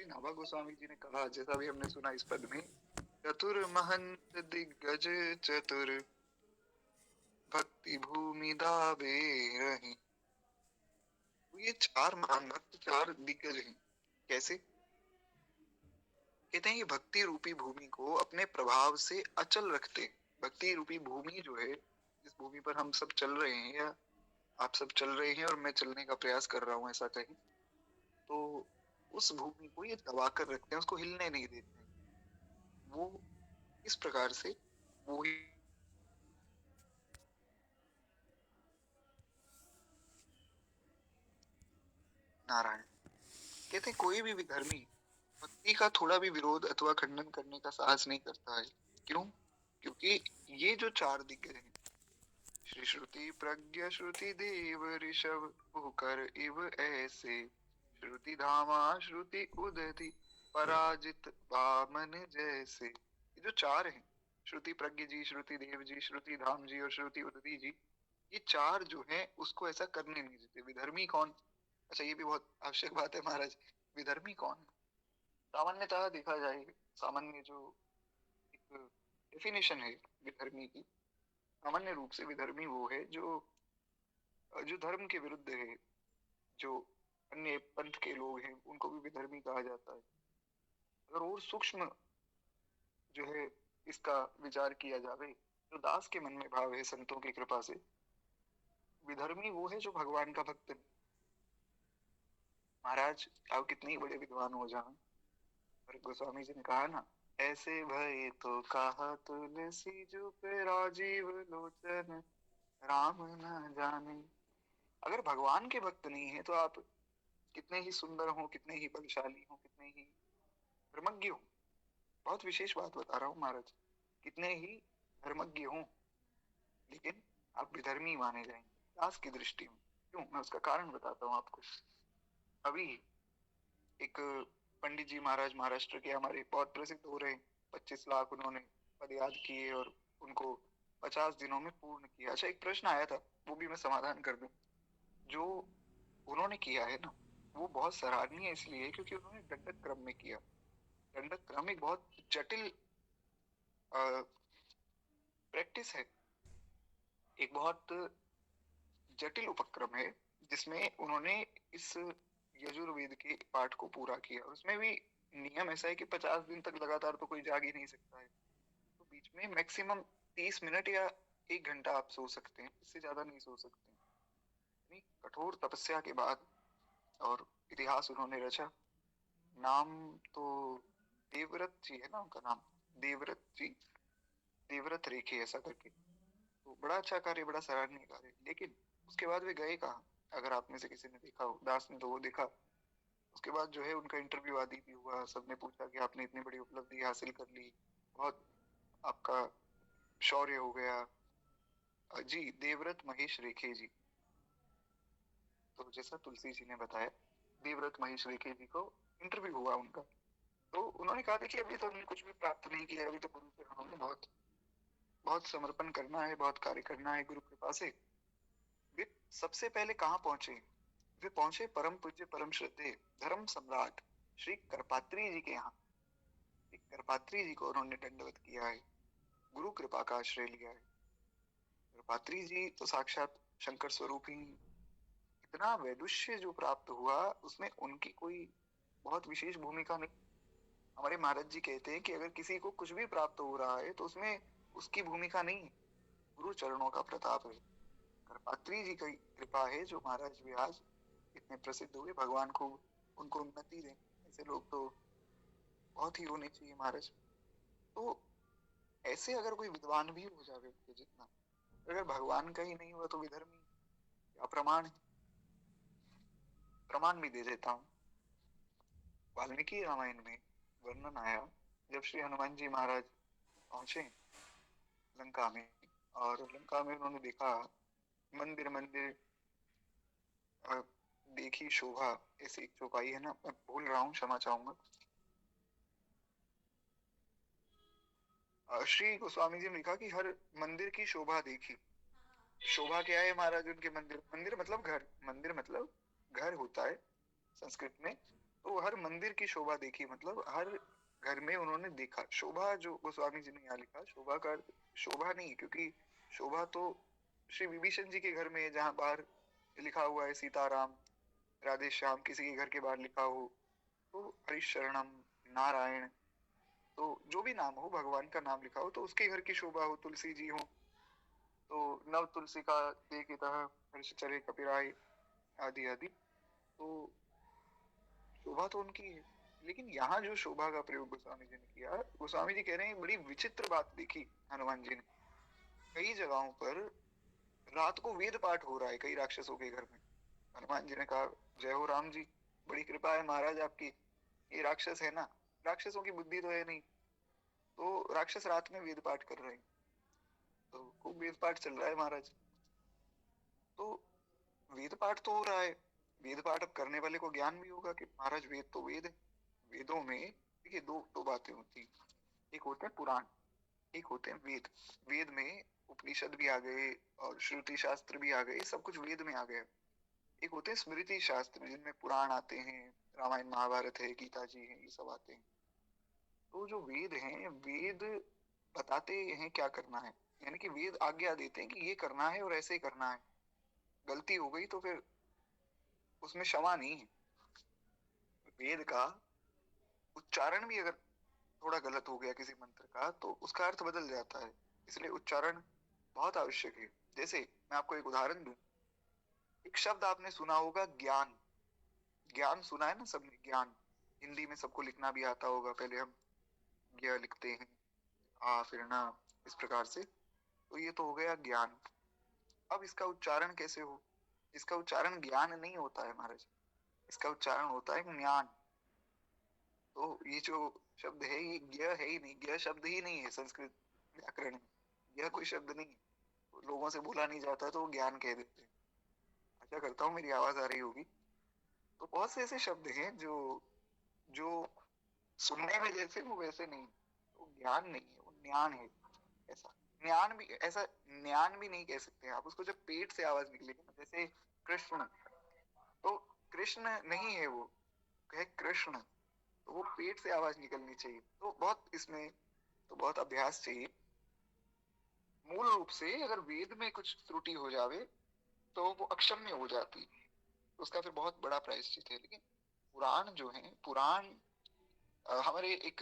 श्री नाभा गोस्वामी जी ने कहा, जैसा भी हमने सुना इस पद में, चतुर महंत दिग्गज चतुर भक्ति भूमि दावे रही। तो ये चार महान भक्त, चार दिग्गज हैं। कैसे? कहते हैं ये भक्ति रूपी भूमि को अपने प्रभाव से अचल रखते। भक्ति रूपी भूमि जो है, जिस भूमि पर हम सब चल रहे हैं या आप सब चल रहे हैं और मैं चलने का प्रयास कर रहा हूँ, ऐसा कहें तो उस भूमि को ये दबा कर रखते हैं, उसको हिलने नहीं देते हैं। वो इस प्रकार से वो ही नारायण। कहते हैं कोई भी विधर्मी भक्ति का थोड़ा भी विरोध अथवा खंडन करने का साहस नहीं करता है। क्यों? क्योंकि ये जो चार दिग्गज हैं, श्री श्रुति प्रज्ञ श्रुति देव ऋषभ कर इव ऐसे, श्रुति धामा श्रुति उदति पराजित वामन जैसे। ये जो चार हैं, श्रुति प्रज्ञ जी, श्रुति देव जी, श्रुति धाम जी और श्रुति उदति जी, ये चार जो हैं उसको ऐसा करने नहीं देते। विधर्मी कौन? अच्छा, ये भी बहुत आवश्यक बात है महाराज। विधर्मी कौन है? सामान्यतः देखा जाए, सामान्य जो एक डेफिनेशन है विधर्मी की, सामान्य रूप से विधर्मी वो है जो जो धर्म के विरुद्ध है, जो अन्य पंथ के लोग हैं उनको भी विधर्मी कहा जाता है। अगर और सूक्ष्म जो है इसका विचार किया जाए, जो दास के मन में भाव है संतों की कृपा से, विधर्मी वो है जो भगवान का भक्त है। महाराज आप कितने ही बड़े विद्वान हो जाएं, पर गोस्वामी जी ने कहा ना, ऐसे भय तो कहा तुलसी जो पे राजीव लोचन राम न जाने। अगर भगवान के भक्त नहीं है तो आप कितने ही सुंदर हो, कितने ही बलशाली हो, कितने ही धर्मज्ञ हो, बहुत विशेष बात बता रहा हूँ महाराज, कितने ही धर्मज्ञ हो, लेकिन आप विधर्मी माने जाएंगे दास की दृष्टि में। क्यों? मैं उसका कारण बताता हूँ आपको। अभी एक पंडित जी महाराज महाराष्ट्र के हमारे बहुत प्रसिद्ध हो रहे, 25 लाख उन्होंने पद याद किए और उनको 50 दिनों में पूर्ण किया। अच्छा, एक प्रश्न आया था, वो भी मैं समाधान कर दूं। जो उन्होंने किया है ना, वो बहुत सराहनीय इसलिए है क्योंकि उन्होंने दंडक क्रम में किया। दंडक क्रम एक बहुत जटिल प्रैक्टिस है, एक बहुत जटिल उपक्रम है, जिसमें उन्होंने इस यजुर्वेद के पाठ को पूरा किया। उसमें भी नियम ऐसा है कि 50 दिन तक लगातार तो कोई जाग ही नहीं सकता है, तो बीच में मैक्सिमम 30 मिनट या 1 घंटा आप सो सकते हैं, इससे ज्यादा नहीं सो सकते हैं। इतनी कठोर तपस्या के बाद और इतिहास उन्होंने रचा। नाम तो देवव्रत जी है ना उनका नाम, देवव्रत जी, देवव्रत रेखे ऐसा करके। तो बड़ा अच्छा कार्य, बड़ा सराहनीय कार्य। लेकिन उसके बाद वे गए कहाँ? अगर आप में से किसी ने देखा हो, दास ने तो वो देखा। उसके बाद जो है उनका इंटरव्यू आदि भी हुआ, सबने पूछा कि आपने इतनी बड़ी उपलब्धि हासिल कर ली, बहुत आपका शौर्य हो गया। जी, देवव्रत महेश रेखे जी। तो जैसा तुलसी जी ने बताया, देवव्रत महेश रेखे जी को इंटरव्यू हुआ उनका, तो उन्होंने कहा था कि अभी तो हमने कुछ भी प्राप्त नहीं किया, अभी तो गुरु से हमें बहुत बहुत समर्पण करना है, बहुत कार्य करना है गुरु कृपा से। वे सबसे पहले कहाँ पहुंचे? वे पहुंचे परम पूज्य परम श्रद्धेय धर्म सम्राट श्री करपात्री जी के यहाँ। करपात्री जी को उन्होंने दंडवत किया है, गुरु कृपा का आश्रय लिया है। करपात्री जी तो साक्षात शंकर स्वरूप ही। इतना वैदुष्य जो प्राप्त हुआ उसमें उनकी कोई बहुत विशेष भूमिका नहीं। हमारे महाराज जी कहते हैं कि अगर किसी को कुछ भी प्राप्त हो रहा है तो उसमें उसकी भूमिका नहीं है, गुरु चरणों का प्रताप है। करपात्री जी की कृपा है जो महाराज भी आज इतने प्रसिद्ध हुए। भगवान को उनको उन्नति दें, ऐसे लोग तो बहुत ही होने चाहिए महाराज। तो ऐसे अगर कोई विद्वान भी हो जावे उनके जितना, अगर भगवान का ही नहीं हुआ तो विधर्मी क्या प्रमाण है? प्रमाण भी दे देता हूँ। वाल्मीकि रामायण में वर्णन आया, जब श्री हनुमान जी महाराज पहुंचे लंका में, और लंका में उन्होंने देखा मंदिर मंदिर देखी शोभा, ऐसी एक चौपाई है ना, मैं भूल रहा हूँ, क्षमा चाहूंगा। श्री गोस्वामी जी ने लिखा कि हर मंदिर की शोभा देखी। शोभा क्या है महाराज उनके मंदिर? मंदिर मतलब घर, मंदिर मतलब घर होता है संस्कृत में। तो हर मंदिर की शोभा देखी, मतलब हर घर में उन्होंने देखा शोभा। जो गोस्वामी जी ने यहाँ लिखा, शोभा का अर्थ शोभा नहीं, क्योंकि शोभा तो श्री विभीषण जी के घर में है, जहाँ बाहर लिखा हुआ है सीताराम राधे श्याम, किसी के घर के बाहर लिखा हो तो हरिशरणम नारायण, तो जो भी नाम हो, भगवान का नाम लिखा हो, तो उसके घर की शोभा हो, तुलसी जी हो तो नव तुलसी का देखितः हर्ष चरे कपिराय आदि आदि, तो शोभा तो उनकी है। लेकिन यहाँ जो शोभा का प्रयोग गोस्वामी जी ने किया, गोस्वामी जी कह रहे हैं बड़ी विचित्र बात देखी हनुमान जी ने। कई जगहों पर रात को वेद पाठ हो रहा है कई राक्षसों के घर में। हनुमान जी ने कहा, जय हो राम जी, बड़ी कृपा है महाराज आपकी, ये राक्षस है ना, राक्षसों की बुद्धि तो है नहीं, तो राक्षस रात में वेद पाठ कर रहे हैं, तो खूब वेद पाठ चल रहा है महाराज। तो वेद पाठ तो हो रहा है, वेद पाठ अब करने वाले को ज्ञान भी होगा कि महाराज वेद तो वेद है। वेदों में देखिए दो बातें होती हैं, एक होते हैं पुराण, एक होते हैं वेद। वेद में उपनिषद भी आ गए और श्रुति शास्त्र भी आ गए, सब कुछ वेद में आ गया। एक होते हैं स्मृति शास्त्र, जिनमें पुराण आते हैं, रामायण महाभारत है, गीता जी है, ये सब आते हैं। तो जो वेद हैं, वेद बताते हैं क्या करना है, यानी कि वेद आज्ञा देते हैं कि ये करना है और ऐसे ही करना है। गलती हो गई तो फिर उसमें क्षमा नहीं है। वेद का उच्चारण भी अगर थोड़ा गलत हो गया किसी मंत्र का, तो उसका अर्थ बदल जाता है, इसलिए उच्चारण बहुत आवश्यक है। जैसे मैं आपको एक उदाहरण दूं, एक शब्द आपने सुना होगा ज्ञान। ज्ञान सुना है ना सबने, ज्ञान हिंदी में सबको लिखना भी आता होगा, पहले हम ज्ञ लिखते हैं, आ फिर ना, इस प्रकार से। तो ये तो हो गया ज्ञान। अब इसका उच्चारण कैसे हो? इसका उच्चारण ज्ञान नहीं होता है महाराज, इसका उच्चारण होता है ज्ञान। तो ये जो शब्द है, ये ज्ञ है ही नहीं, ज्ञ शब्द ही नहीं है संस्कृत व्याकरण में, यह कोई शब्द नहीं है। तो लोगों से बोला नहीं जाता तो वो ज्ञान कह देते हैं। आशा करता हूँ मेरी आवाज आ रही होगी। तो बहुत से ऐसे शब्द हैं जो जो सुनने में जैसे वो वैसे नहीं, वो ज्ञान नहीं है, वो ज्ञान है। ऐसा ज्ञान भी, ऐसा ज्ञान भी नहीं कह सकते आप उसको, जब पेट से आवाज निकलेगी ना, जैसे कृष्ण, तो कृष्ण नहीं है वो, कहे कृष्ण, तो वो पेट से आवाज निकलनी चाहिए। तो बहुत इसमें तो बहुत अभ्यास चाहिए। मूल रूप से अगर वेद में कुछ त्रुटि हो जावे तो वो अक्षम्य हो जाती है, उसका फिर बहुत बड़ा प्रायश्चित है। लेकिन पुराण जो है, पुराण हमारे एक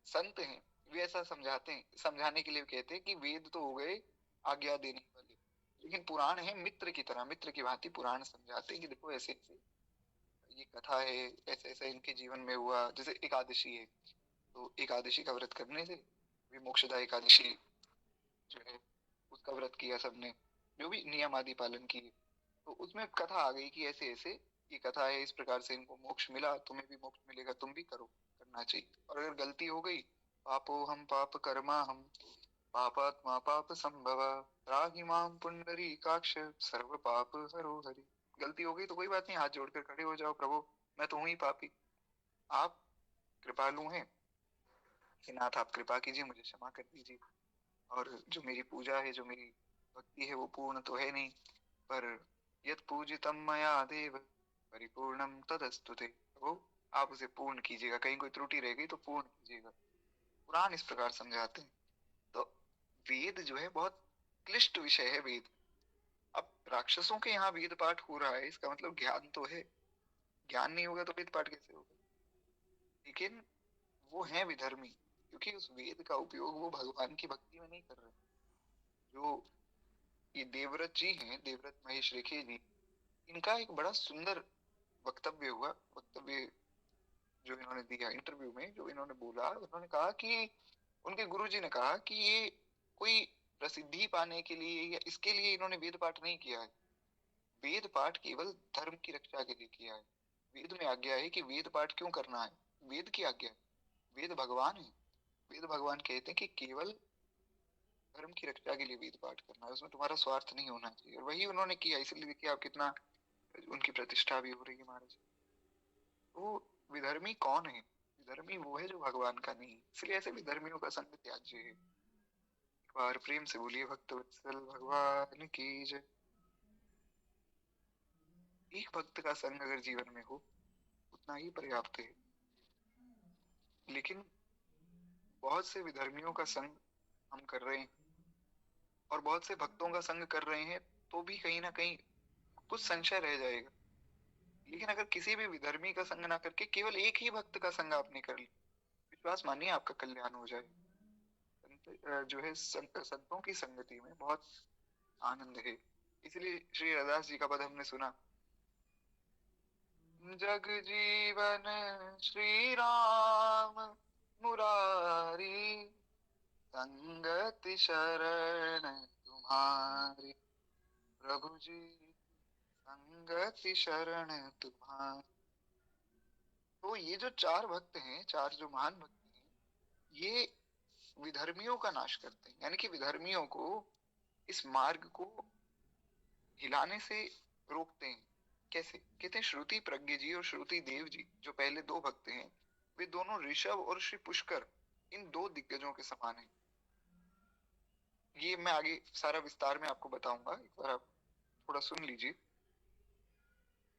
संत हैं, वे ऐसा समझाते हैं, समझाने के लिए कहते हैं कि वेद तो हो गए आज्ञा देने वाले, लेकिन पुराण है मित्र की तरह, मित्र की भांति पुराण समझाते हैं कि देखो ऐसे ऐसे ये कथा है, ऐसे ऐसे इनके जीवन में हुआ। जैसे एकादशी है, तो एकादशी का व्रत करने से भी, मोक्षदा एकादशी जो है उसका व्रत किया सबने, जो भी नियम आदि पालन किए, तो उसमें कथा आ गई कि ऐसे ऐसे ये कथा है, इस प्रकार से इनको मोक्ष मिला, तुम्हें भी मोक्ष मिलेगा, तुम भी करो, करना चाहिए। और अगर गलती हो गई, पापो हम पाप कर्मा हम पापात्मा पाप संभव त्राहि माम पुंडरीकाक्ष सर्व पाप हरो हरि। गलती हो गई तो कोई बात नहीं, हाथ जोड़कर खड़े हो जाओ, प्रभु मैं तो हूं ही पापी, आप कृपालु हैं कि नाथ, आप कृपा कीजिए, मुझे क्षमा कर दीजिए। और जो मेरी पूजा है, जो मेरी भक्ति है, वो पूर्ण तो है नहीं, पर यत् पूजितम मया देव परिपूर्णम तदस्तुते, वो आप उसे पूर्ण कीजिएगा, कहीं कोई त्रुटि रह गई तो पूर्ण कीजिएगा। पुराण इस प्रकार समझाते हैं। तो वेद जो है बहुत क्लिष्ट विषय है वेद। अब राक्षसों के यहाँ वेद पाठ हो रहा है, इसका मतलब ज्ञान तो है, ज्ञान नहीं होगा तो वेद पाठ कैसे होगा? लेकिन वो है विधर्मी, क्योंकि उस वेद का उपयोग वो भगवान की भक्ति में नहीं कर रहे। जो ये देवव्रत जी हैं, देवव्रत महेश रेखे जी, इनका एक बड़ा सुंदर वक्तव्य हुआ, वक्तव्य जो इन्होंने दिया इंटरव्यू में, जो इन्होंने बोला, उन्होंने कहा कि उनके गुरुजी ने कहा कि ये कोई प्रसिद्धि पाने के लिए या इसके लिए इन्होंने वेद पाठ नहीं किया है, वेद पाठ केवल धर्म की रक्षा के लिए किया है। वेद में आज्ञा है कि वेद पाठ क्यों करना है, वेद की आज्ञा है, वेद भगवान है, वेद भगवान कहते हैं कि केवल धर्म की रक्षा के लिए वेद पाठ करना है, उसमें तुम्हारा स्वार्थ नहीं होना चाहिए। और वही उन्होंने किया, इसलिए देखिए आप कितना उनकी प्रतिष्ठा भी हो रही है महाराज। वो विधर्मी कौन है? विधर्मी वो है जो भगवान का नहीं, इसलिए ऐसे विधर्मियों का संग त्याज्य है। एक बार प्रेम से बोलिए भक्त वत्सल भगवान की जय। एक भक्त का संग अगर जीवन में हो, उतना ही पर्याप्त है। लेकिन बहुत से विधर्मियों का संग हम कर रहे हैं और बहुत से भक्तों का संग कर रहे हैं, तो भी कहीं ना कहीं कुछ संशय रह जाएगा। लेकिन अगर किसी भी विधर्मी का संग ना करके केवल एक ही भक्त का संग आपने कर लिया, विश्वास मानिए आपका कल्याण हो जाए। जो है संतों की संगति में बहुत आनंद है। इसलिए श्री रविदास जी का पद हमने सुना, जग जीवन श्री राम मुरारी, संगति शरण तुम्हारी, प्रभु जी संगति शरण तुम्हारी। तो ये जो चार भक्त हैं, चार जो महान भक्त हैं, ये विधर्मियों का नाश करते हैं, यानी कि विधर्मियों को इस मार्ग को हिलाने से रोकते हैं। कैसे? कहते हैं श्रुति प्रज्ञ जी और श्रुति देव जी जो पहले दो भक्त हैं, वे दोनों ऋषभ और श्री पुष्कर इन दो दिग्गजों के समान हैं। ये मैं आगे सारा विस्तार में आपको बताऊंगा, एक बार आप थोड़ा सुन लीजिए।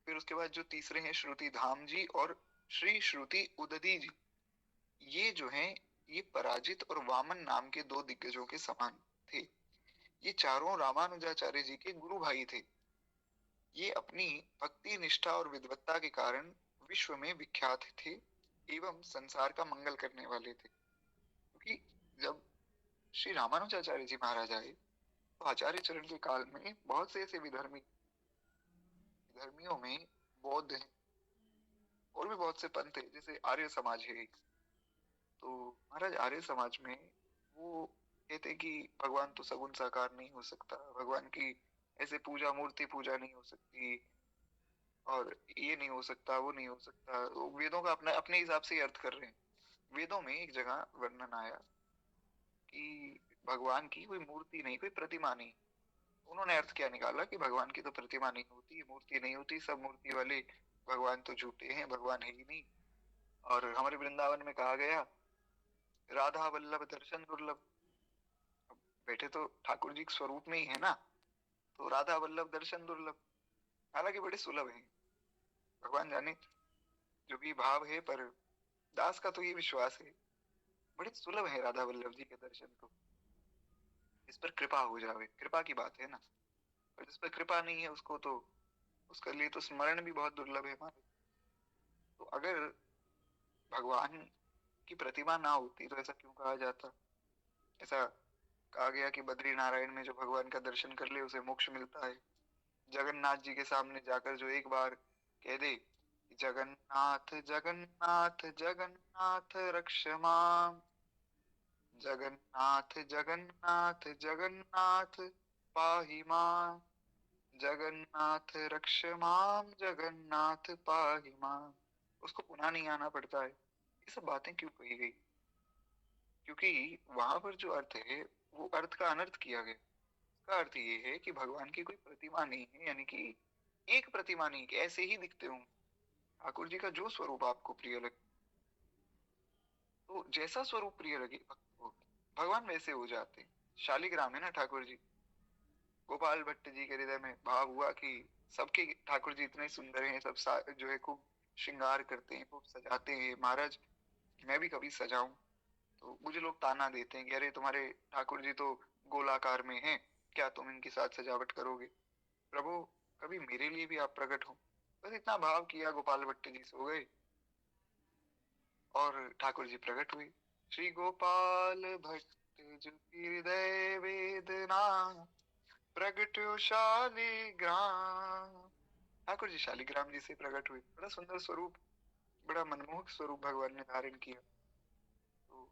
फिर उसके बाद जो तीसरे हैं श्रुति धाम जी और श्री श्रुति उदती जी, ये जो हैं ये पराजित और वामन नाम के दो दिग्गजों के समान थे। ये चारों रामानुजाचार्य जी के गुरु भाई थे। ये अपनी भक्ति निष्ठा और विद्वत्ता के कारण विश्व में विख्यात थे एवं संसार का मंगल करने वाले थे। क्योंकि जब श्री रामानुजाचार्य जी महाराज आए तो आचार्य चरण के काल में बहुत से ऐसे विधर्मियों में बौद्ध हैं और भी बहुत से पंथ है, जैसे आर्य समाज है। तो महाराज आर्य समाज में वो कहते कि भगवान तो सगुण साकार नहीं हो सकता, भगवान की ऐसे पूजा मूर्ति पूजा नहीं हो सकती, और ये नहीं हो सकता, वो नहीं हो सकता। वो वेदों का अपना अपने हिसाब से ही अर्थ कर रहे हैं। वेदों में एक जगह वर्णन आया कि भगवान की कोई मूर्ति नहीं, कोई प्रतिमा नहीं। उन्होंने अर्थ क्या निकाला कि भगवान की तो प्रतिमा नहीं होती, मूर्ति नहीं होती, सब मूर्ति वाले भगवान तो झूठे हैं, भगवान है ही नहीं। और हमारे वृंदावन में कहा गया राधा वल्लभ दर्शन दुर्लभ। अब बैठे तो ठाकुर जी के स्वरूप में ही है ना, तो राधा वल्लभ दर्शन दुर्लभ, हालांकि बड़े सुलभ हैं। भगवान जाने जो भी भाव है, पर दास का तो ये विश्वास है बड़े सुलभ है राधा वल्लभ जी के दर्शन। तो इस पर कृपा हो जावे, कृपा की बात है ना। और जिस पर कृपा नहीं है उसको तो, उसके लिए तो स्मरण भी बहुत दुर्लभ है हमारे। तो अगर भगवान की प्रतिमा ना होती तो ऐसा क्यों कहा जाता? ऐसा कहा गया कि बद्री नारायण में जो भगवान का दर्शन कर ले उसे मोक्ष मिलता है। जगन्नाथ जी के सामने जाकर जो एक बार कह दे जगन्नाथ जगन्नाथ जगन्नाथ रक्ष माम, जगन्नाथ जगन्नाथ जगन्नाथ पाहि मां, जगन्नाथ रक्ष माम जगन्नाथ पाहि मां, उसको पुनः नहीं आना पड़ता है। ये सब बातें क्यों कही गई? क्योंकि वहां पर जो अर्थ है वो अर्थ का अनर्थ किया गया। इसका अर्थ ये है कि भगवान की कोई प्रतिमा नहीं है, यानी कि एक प्रतिमा नहीं कि ऐसे ही दिखते हों। ठाकुर जी का जो स्वरूप आपको प्रिय लगे, तो जैसा स्वरूप प्रिय लगे भक्त को, भगवान वैसे हो जाते हैं। शालिग्राम है ना ठाकुर जी, गोपाल भट्ट जी के हृदय में भाव हुआ कि सबके ठाकुर जी इतने सुंदर हैं, सब जो है खूब श्रृंगार करते हैं, खूब सजाते हैं, महाराज मैं भी कभी सजाऊं। तो मुझे लोग ताना देते हैं कि अरे तुम्हारे ठाकुर जी तो गोलाकार में हैं, क्या तुम इनके साथ सजावट करोगे? प्रभु कभी मेरे लिए भी आप प्रकट हो। बस इतना भाव किया, गोपाल भट्ट जी सो गए और ठाकुर जी प्रकट हुए। श्री गोपाल भट्ट जो हृदय वेदना, प्रगट्यो शालिग्राम। ठाकुर जी शालिग्राम जी से प्रकट हुए। बड़ा सुंदर स्वरूप, बड़ा मनमोहक स्वरूप भगवान ने धारण किया। तो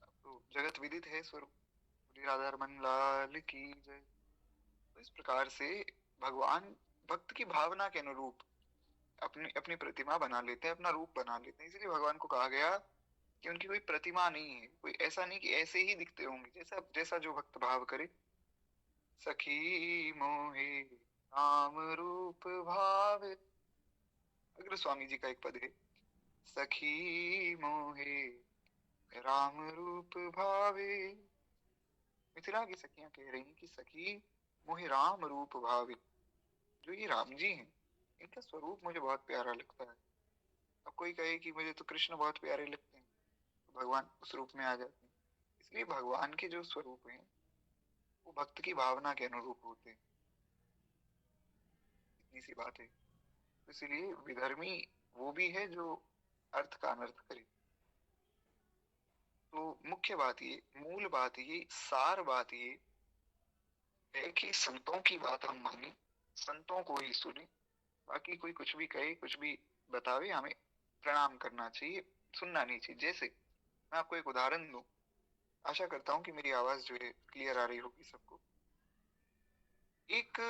अब तो जगत विदित है स्वरूप। श्री राधा रमन लाल की जय। तो इस प्रकार से भगवान भक्त की भावना के अनुरूप अपनी अपनी प्रतिमा बना लेते हैं, अपना रूप बना लेते हैं। इसलिए भगवान को कहा गया कि उनकी कोई प्रतिमा नहीं है, कोई ऐसा नहीं कि ऐसे ही दिखते होंगे, जैसा जैसा जो भक्त भाव करे। सखी मोहे राम रूप भावे, अग्र स्वामी जी का एक पद है, सखी मोहे राम रूप भावे। मिथिला की सखियां कह रही हैं कि सखी मोहे राम रूप भावे। जो ये राम जी हैं, इनका स्वरूप मुझे बहुत प्यारा लगता है। अब कोई कहे कि मुझे तो कृष्ण बहुत प्यारे लगते हैं, तो भगवान उस रूप में आ जाते हैं। इसलिए भगवान के जो स्वरूप हैं वो भक्त की भावना के अनुरूप होते हैं, इतनी सी बात है। तो इसलिए विधर्मी वो भी है जो अर्थ का अनर्थ करे। तो मुख्य बात ये, मूल बात ये, सार बात ये है कि संतों की बात हम माने, संतों को ही सुने। बाकी कोई कुछ भी कहे, कुछ भी बतावे, हमें प्रणाम करना चाहिए, सुनना नहीं चाहिए। जैसे मैं आपको एक उदाहरण दूं, आशा करता हूँ कि मेरी आवाज जो है क्लियर आ रही होगी सबको। एक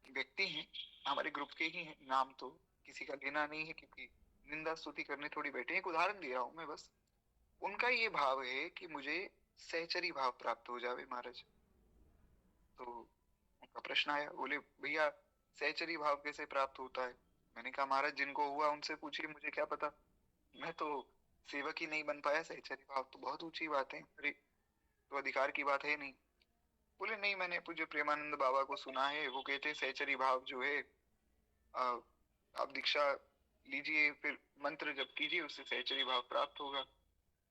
व्यक्ति हैं, हमारे ग्रुप के ही हैं, नाम तो किसी का लेना नहीं है क्योंकि निंदा स्तुति करने थोड़ी बैठे हैं। एक उदाहरण दे रहा हूं मैं बस। उनका ये भाव है कि मुझे सहचरी भाव प्राप्त हो जावे महाराज। तो उनका प्रश्न आया, बोले भैया सहचरी भाव कैसे प्राप्त होता है? मैंने कहा महाराज जिनको हुआ उनसे पूछिए, मुझे क्या पता, मैं तो सेवक ही नहीं बन पाया। सहचरी भाव तो बहुत ऊंची बात है, अरे तो अधिकार की बात है नहीं। बोले नहीं, मैंने पूज्य प्रेमानंद बाबा को सुना है, वो कहते हैं सहचरी भाव जो है, आ, आप दीक्षा लीजिए, फिर मंत्र जप कीजिए, उससे सहचरी भाव प्राप्त होगा।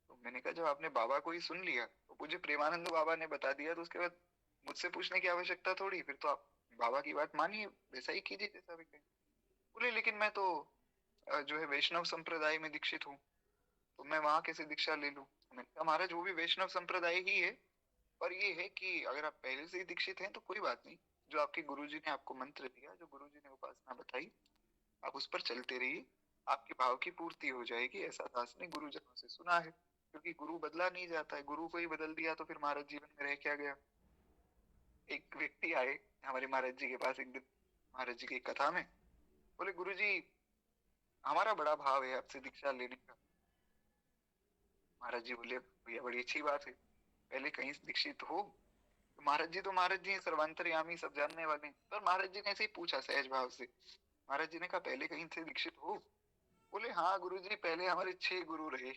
तो मैंने कहा जब आपने बाबा को ही सुन लिया, तो मुझे प्रेमानंद बाबा ने बता दिया, तो उसके बाद मुझसे पूछने की आवश्यकता थोड़ी, फिर तो आप बाबा की बात मानिए, वैसा ही कीजिए जैसा भी कहें। बोले लेकिन मैं तो जो है वैष्णव संप्रदाय में दीक्षित हूँ, तो मैं वहां कैसे दीक्षा ले लूं? मैंने कहा महाराज वो भी वैष्णव संप्रदाय ही है, पर ये है कि अगर आप पहले से ही दीक्षित हैं तो कोई बात नहीं। जो आपके गुरुजी ने आपको मंत्र दिया, जो गुरुजी ने उपासना बताई, आप उस पर चलते रहिए, आपके भाव की पूर्ति हो जाएगी। ऐसा दास ने गुरुजनों से सुना है। क्योंकि गुरु बदला नहीं जाता है, गुरु को ही बदल दिया तो फिर महाराज जीवन में रह क्या गया। एक व्यक्ति आए हमारे महाराज जी के पास एक दिन, महाराज जी की कथा में, बोले गुरुजी हमारा बड़ा भाव है आपसे दीक्षा लेने का। महाराज जी बोले भैया बड़ी अच्छी बात है, पहले कहीं से दीक्षित हो। तो महाराज जी सर्वांतर्यामी, सब जानने वाले हैं। पर महाराज जी ने ऐसे ही पूछा सहज भाव से, महाराज जी ने कहा पहले कहीं से दीक्षित हो? बोले हाँ गुरुजी पहले हमारे 6 गुरु रहे।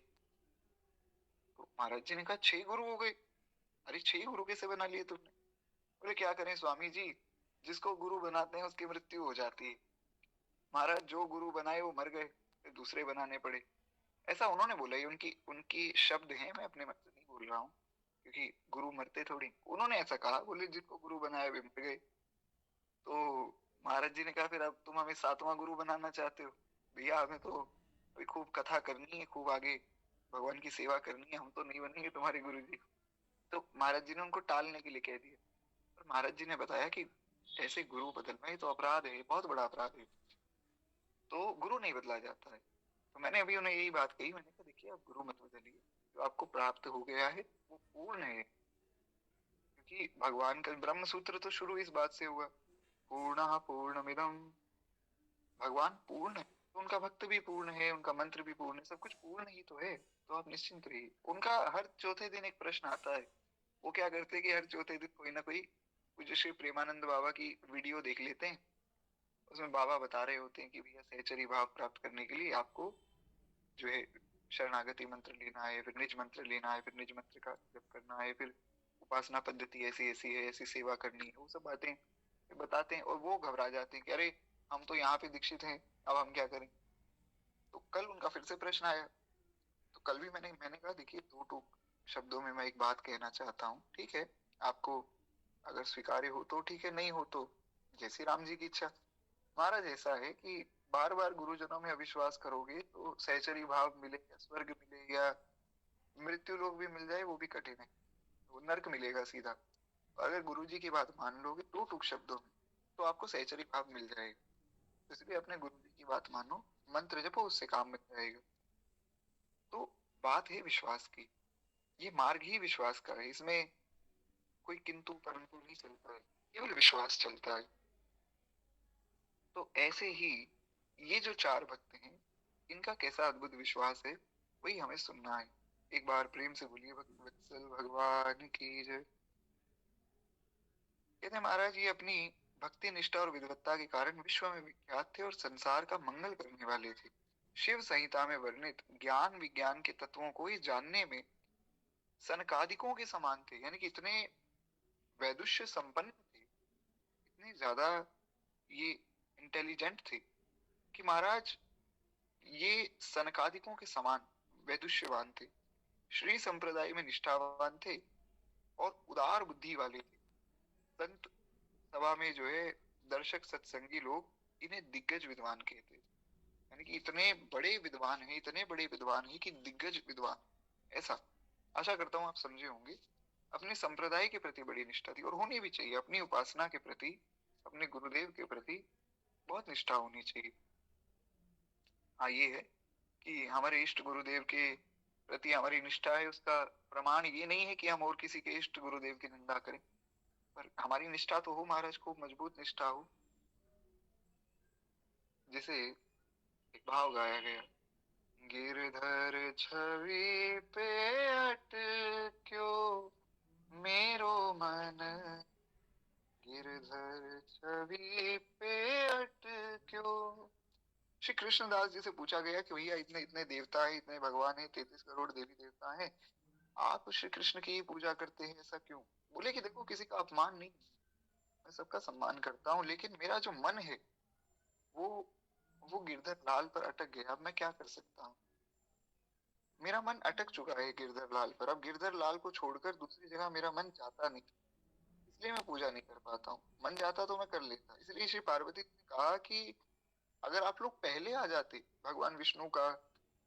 तो महाराज जी ने कहा 6 गुरु हो गए? अरे 6 गुरु कैसे बना लिए तुमने? बोले क्या करें स्वामी जी, जिसको गुरु बनाते हैं उसकी मृत्यु हो जाती है। महाराज जो गुरु बनाए वो मर गए, फिर दूसरे बनाने पड़े। ऐसा उन्होंने बोला, ये उनकी उनकी शब्द हैं, मैं अपने मन से नहीं बोल रहा हूँ, क्योंकि गुरु मरते थोड़ी। उन्होंने ऐसा कहा, बोले जिनको गुरु बनाया वे मर गए। तो महाराज जी ने कहा फिर अब तुम हमें 7वां गुरु बनाना चाहते हो? भैया हमें तो अभी खूब कथा करनी है, खूब आगे भगवान की सेवा करनी है, हम तो नहीं बनेंगे तुम्हारे गुरु जी। तो महाराज जी ने उनको टालने के लिए कह दिया। पर महाराज जी ने बताया कि ऐसे गुरु बदलना ही तो अपराध है, बहुत बड़ा अपराध है, तो गुरु नहीं बदला जाता है। तो मैंने अभी उन्हें यही बात कही, मैंने कहा देखिए आप गुरु मत बदलिए, जो आपको प्राप्त हो गया है वो पूर्ण है। क्योंकि भगवान का ब्रह्म सूत्र तो शुरू इस बात से हुआ, पूर्णः पूर्णमिदं, भगवान पूर्ण है तो उनका भक्त भी पूर्ण है, उनका मंत्र भी पूर्ण है, सब कुछ पूर्ण ही तो है। तो आप निश्चिंत रहिए। उनका हर चौथे दिन एक प्रश्न आता है, वो क्या करते हैं कि हर चौथे दिन कोई ना कोई पूज्य श्री प्रेमानंद बाबा की वीडियो देख लेते हैं। उसमें बाबा बता रहे होते हैं कि भैया सहचरी भाव प्राप्त करने के लिए आपको जो है शरणागति मंत्र लेना है, फिर निज मंत्र लेना है, फिर निज मंत्र का जप करना है, फिर उपासना पद्धति ऐसी ऐसी है, ऐसी सेवा करनी है, वो सब बातें बताते हैं। और वो घबरा जाते हैं कि अरे हम तो यहाँ पे दीक्षित हैं, अब हम क्या करें। तो कल उनका फिर से प्रश्न आया। तो कल भी मैंने कहा देखिए दो टूक शब्दों में मैं एक बात कहना चाहता हूँ, ठीक है, आपको अगर स्वीकार्य हो तो ठीक है, नहीं हो तो जैसी राम जी की इच्छा। महाराज ऐसा है कि बार बार गुरुजनों में अविश्वास करोगे तो सहचरी भाव मिले या स्वर्ग मिले या मृत्यु लोग भी मिल जाए वो भी कठिन है, वो नर्क मिलेगा सीधा। अगर गुरु जी की बात मान लोगे दो टूक शब्दों में, तो आपको सहचरी भाव मिल जाएगा। तो इसलिए अपने गुरु जी की बात मानो, मंत्र जपो, उससे काम मिल जाएगा। तो बात है विश्वास की, ये मार्ग ही विश्वास का है, इसमें कोई किंतु परंतु नहीं चलता है, केवल विश्वास चलता है। तो ऐसे ही ये जो 4 भक्त हैं, इनका कैसा अद्भुत विश्वास है, वही हमें सुनना है। एक बार प्रेम से बोलिए भक्त वत्सल भगवान की जय। कहते हैं महाराज ये अपनी भक्ति निष्ठा और विद्वत्ता के कारण विश्व में विख्यात थे और संसार का मंगल करने वाले थे। शिव संहिता में वर्णित ज्ञान विज्ञान के तत्वों को ही जानने में सनकादिकों के समान थे, यानी कि इतने वैदुष्य संपन्न थे, इतने ज्यादा ये इंटेलिजेंट थे कि महाराज ये सनकादिकों के समान वैदुष्यवान थे, श्री संप्रदाय में निष्ठावान थे और उदार बुद्धि वाले थे। संत सभा में जो है दर्शक सत्संगी लोग इन्हें दिग्गज विद्वान कहते, यानी कि इतने बड़े विद्वान हैं, इतने बड़े विद्वान हैं कि दिग्गज विद्वान, ऐसा। आशा करता हूँ आप समझे होंगे। अपने संप्रदाय के प्रति बड़ी निष्ठा थी और होनी भी चाहिए। अपनी उपासना के प्रति, अपने गुरुदेव के प्रति बहुत निष्ठा होनी चाहिए। हाँ, ये है कि हमारे इष्ट गुरुदेव के प्रति हमारी निष्ठा है, उसका प्रमाण ये नहीं है कि हम और किसी के इष्ट गुरुदेव की निंदा करें, पर हमारी निष्ठा तो हो महाराज, खूब मजबूत निष्ठा हो। जैसे एक भाव गाया गया, गिरधर छवि पे अटक्यो मेरो मन, गिरधर छवि पे अटक्यो। श्री कृष्णदास जी से पूछा गया कि भैया इतने इतने देवता है, इतने भगवान है, 33 करोड़ देवी देवता हैं, आप श्री कृष्ण की ही पूजा करते हैं, ऐसा क्यों? बोले कि देखो, किसी का अपमान नहीं, मैं सबका सम्मान करता हूँ, लेकिन मेरा जो मन है वो वो गिरधर लाल पर अटक गया। अब मैं क्या कर सकता हूँ? मेरा मन अटक चुका है गिरधर लाल पर। अब गिरधर लाल को छोड़कर दूसरी जगह मेरा मन जाता नहीं, इसलिए मैं पूजा नहीं कर पाता हूँ। मन जाता तो मैं कर लेता। इसलिए श्री पार्वती ने कहा कि अगर आप लोग पहले आ जाते भगवान विष्णु का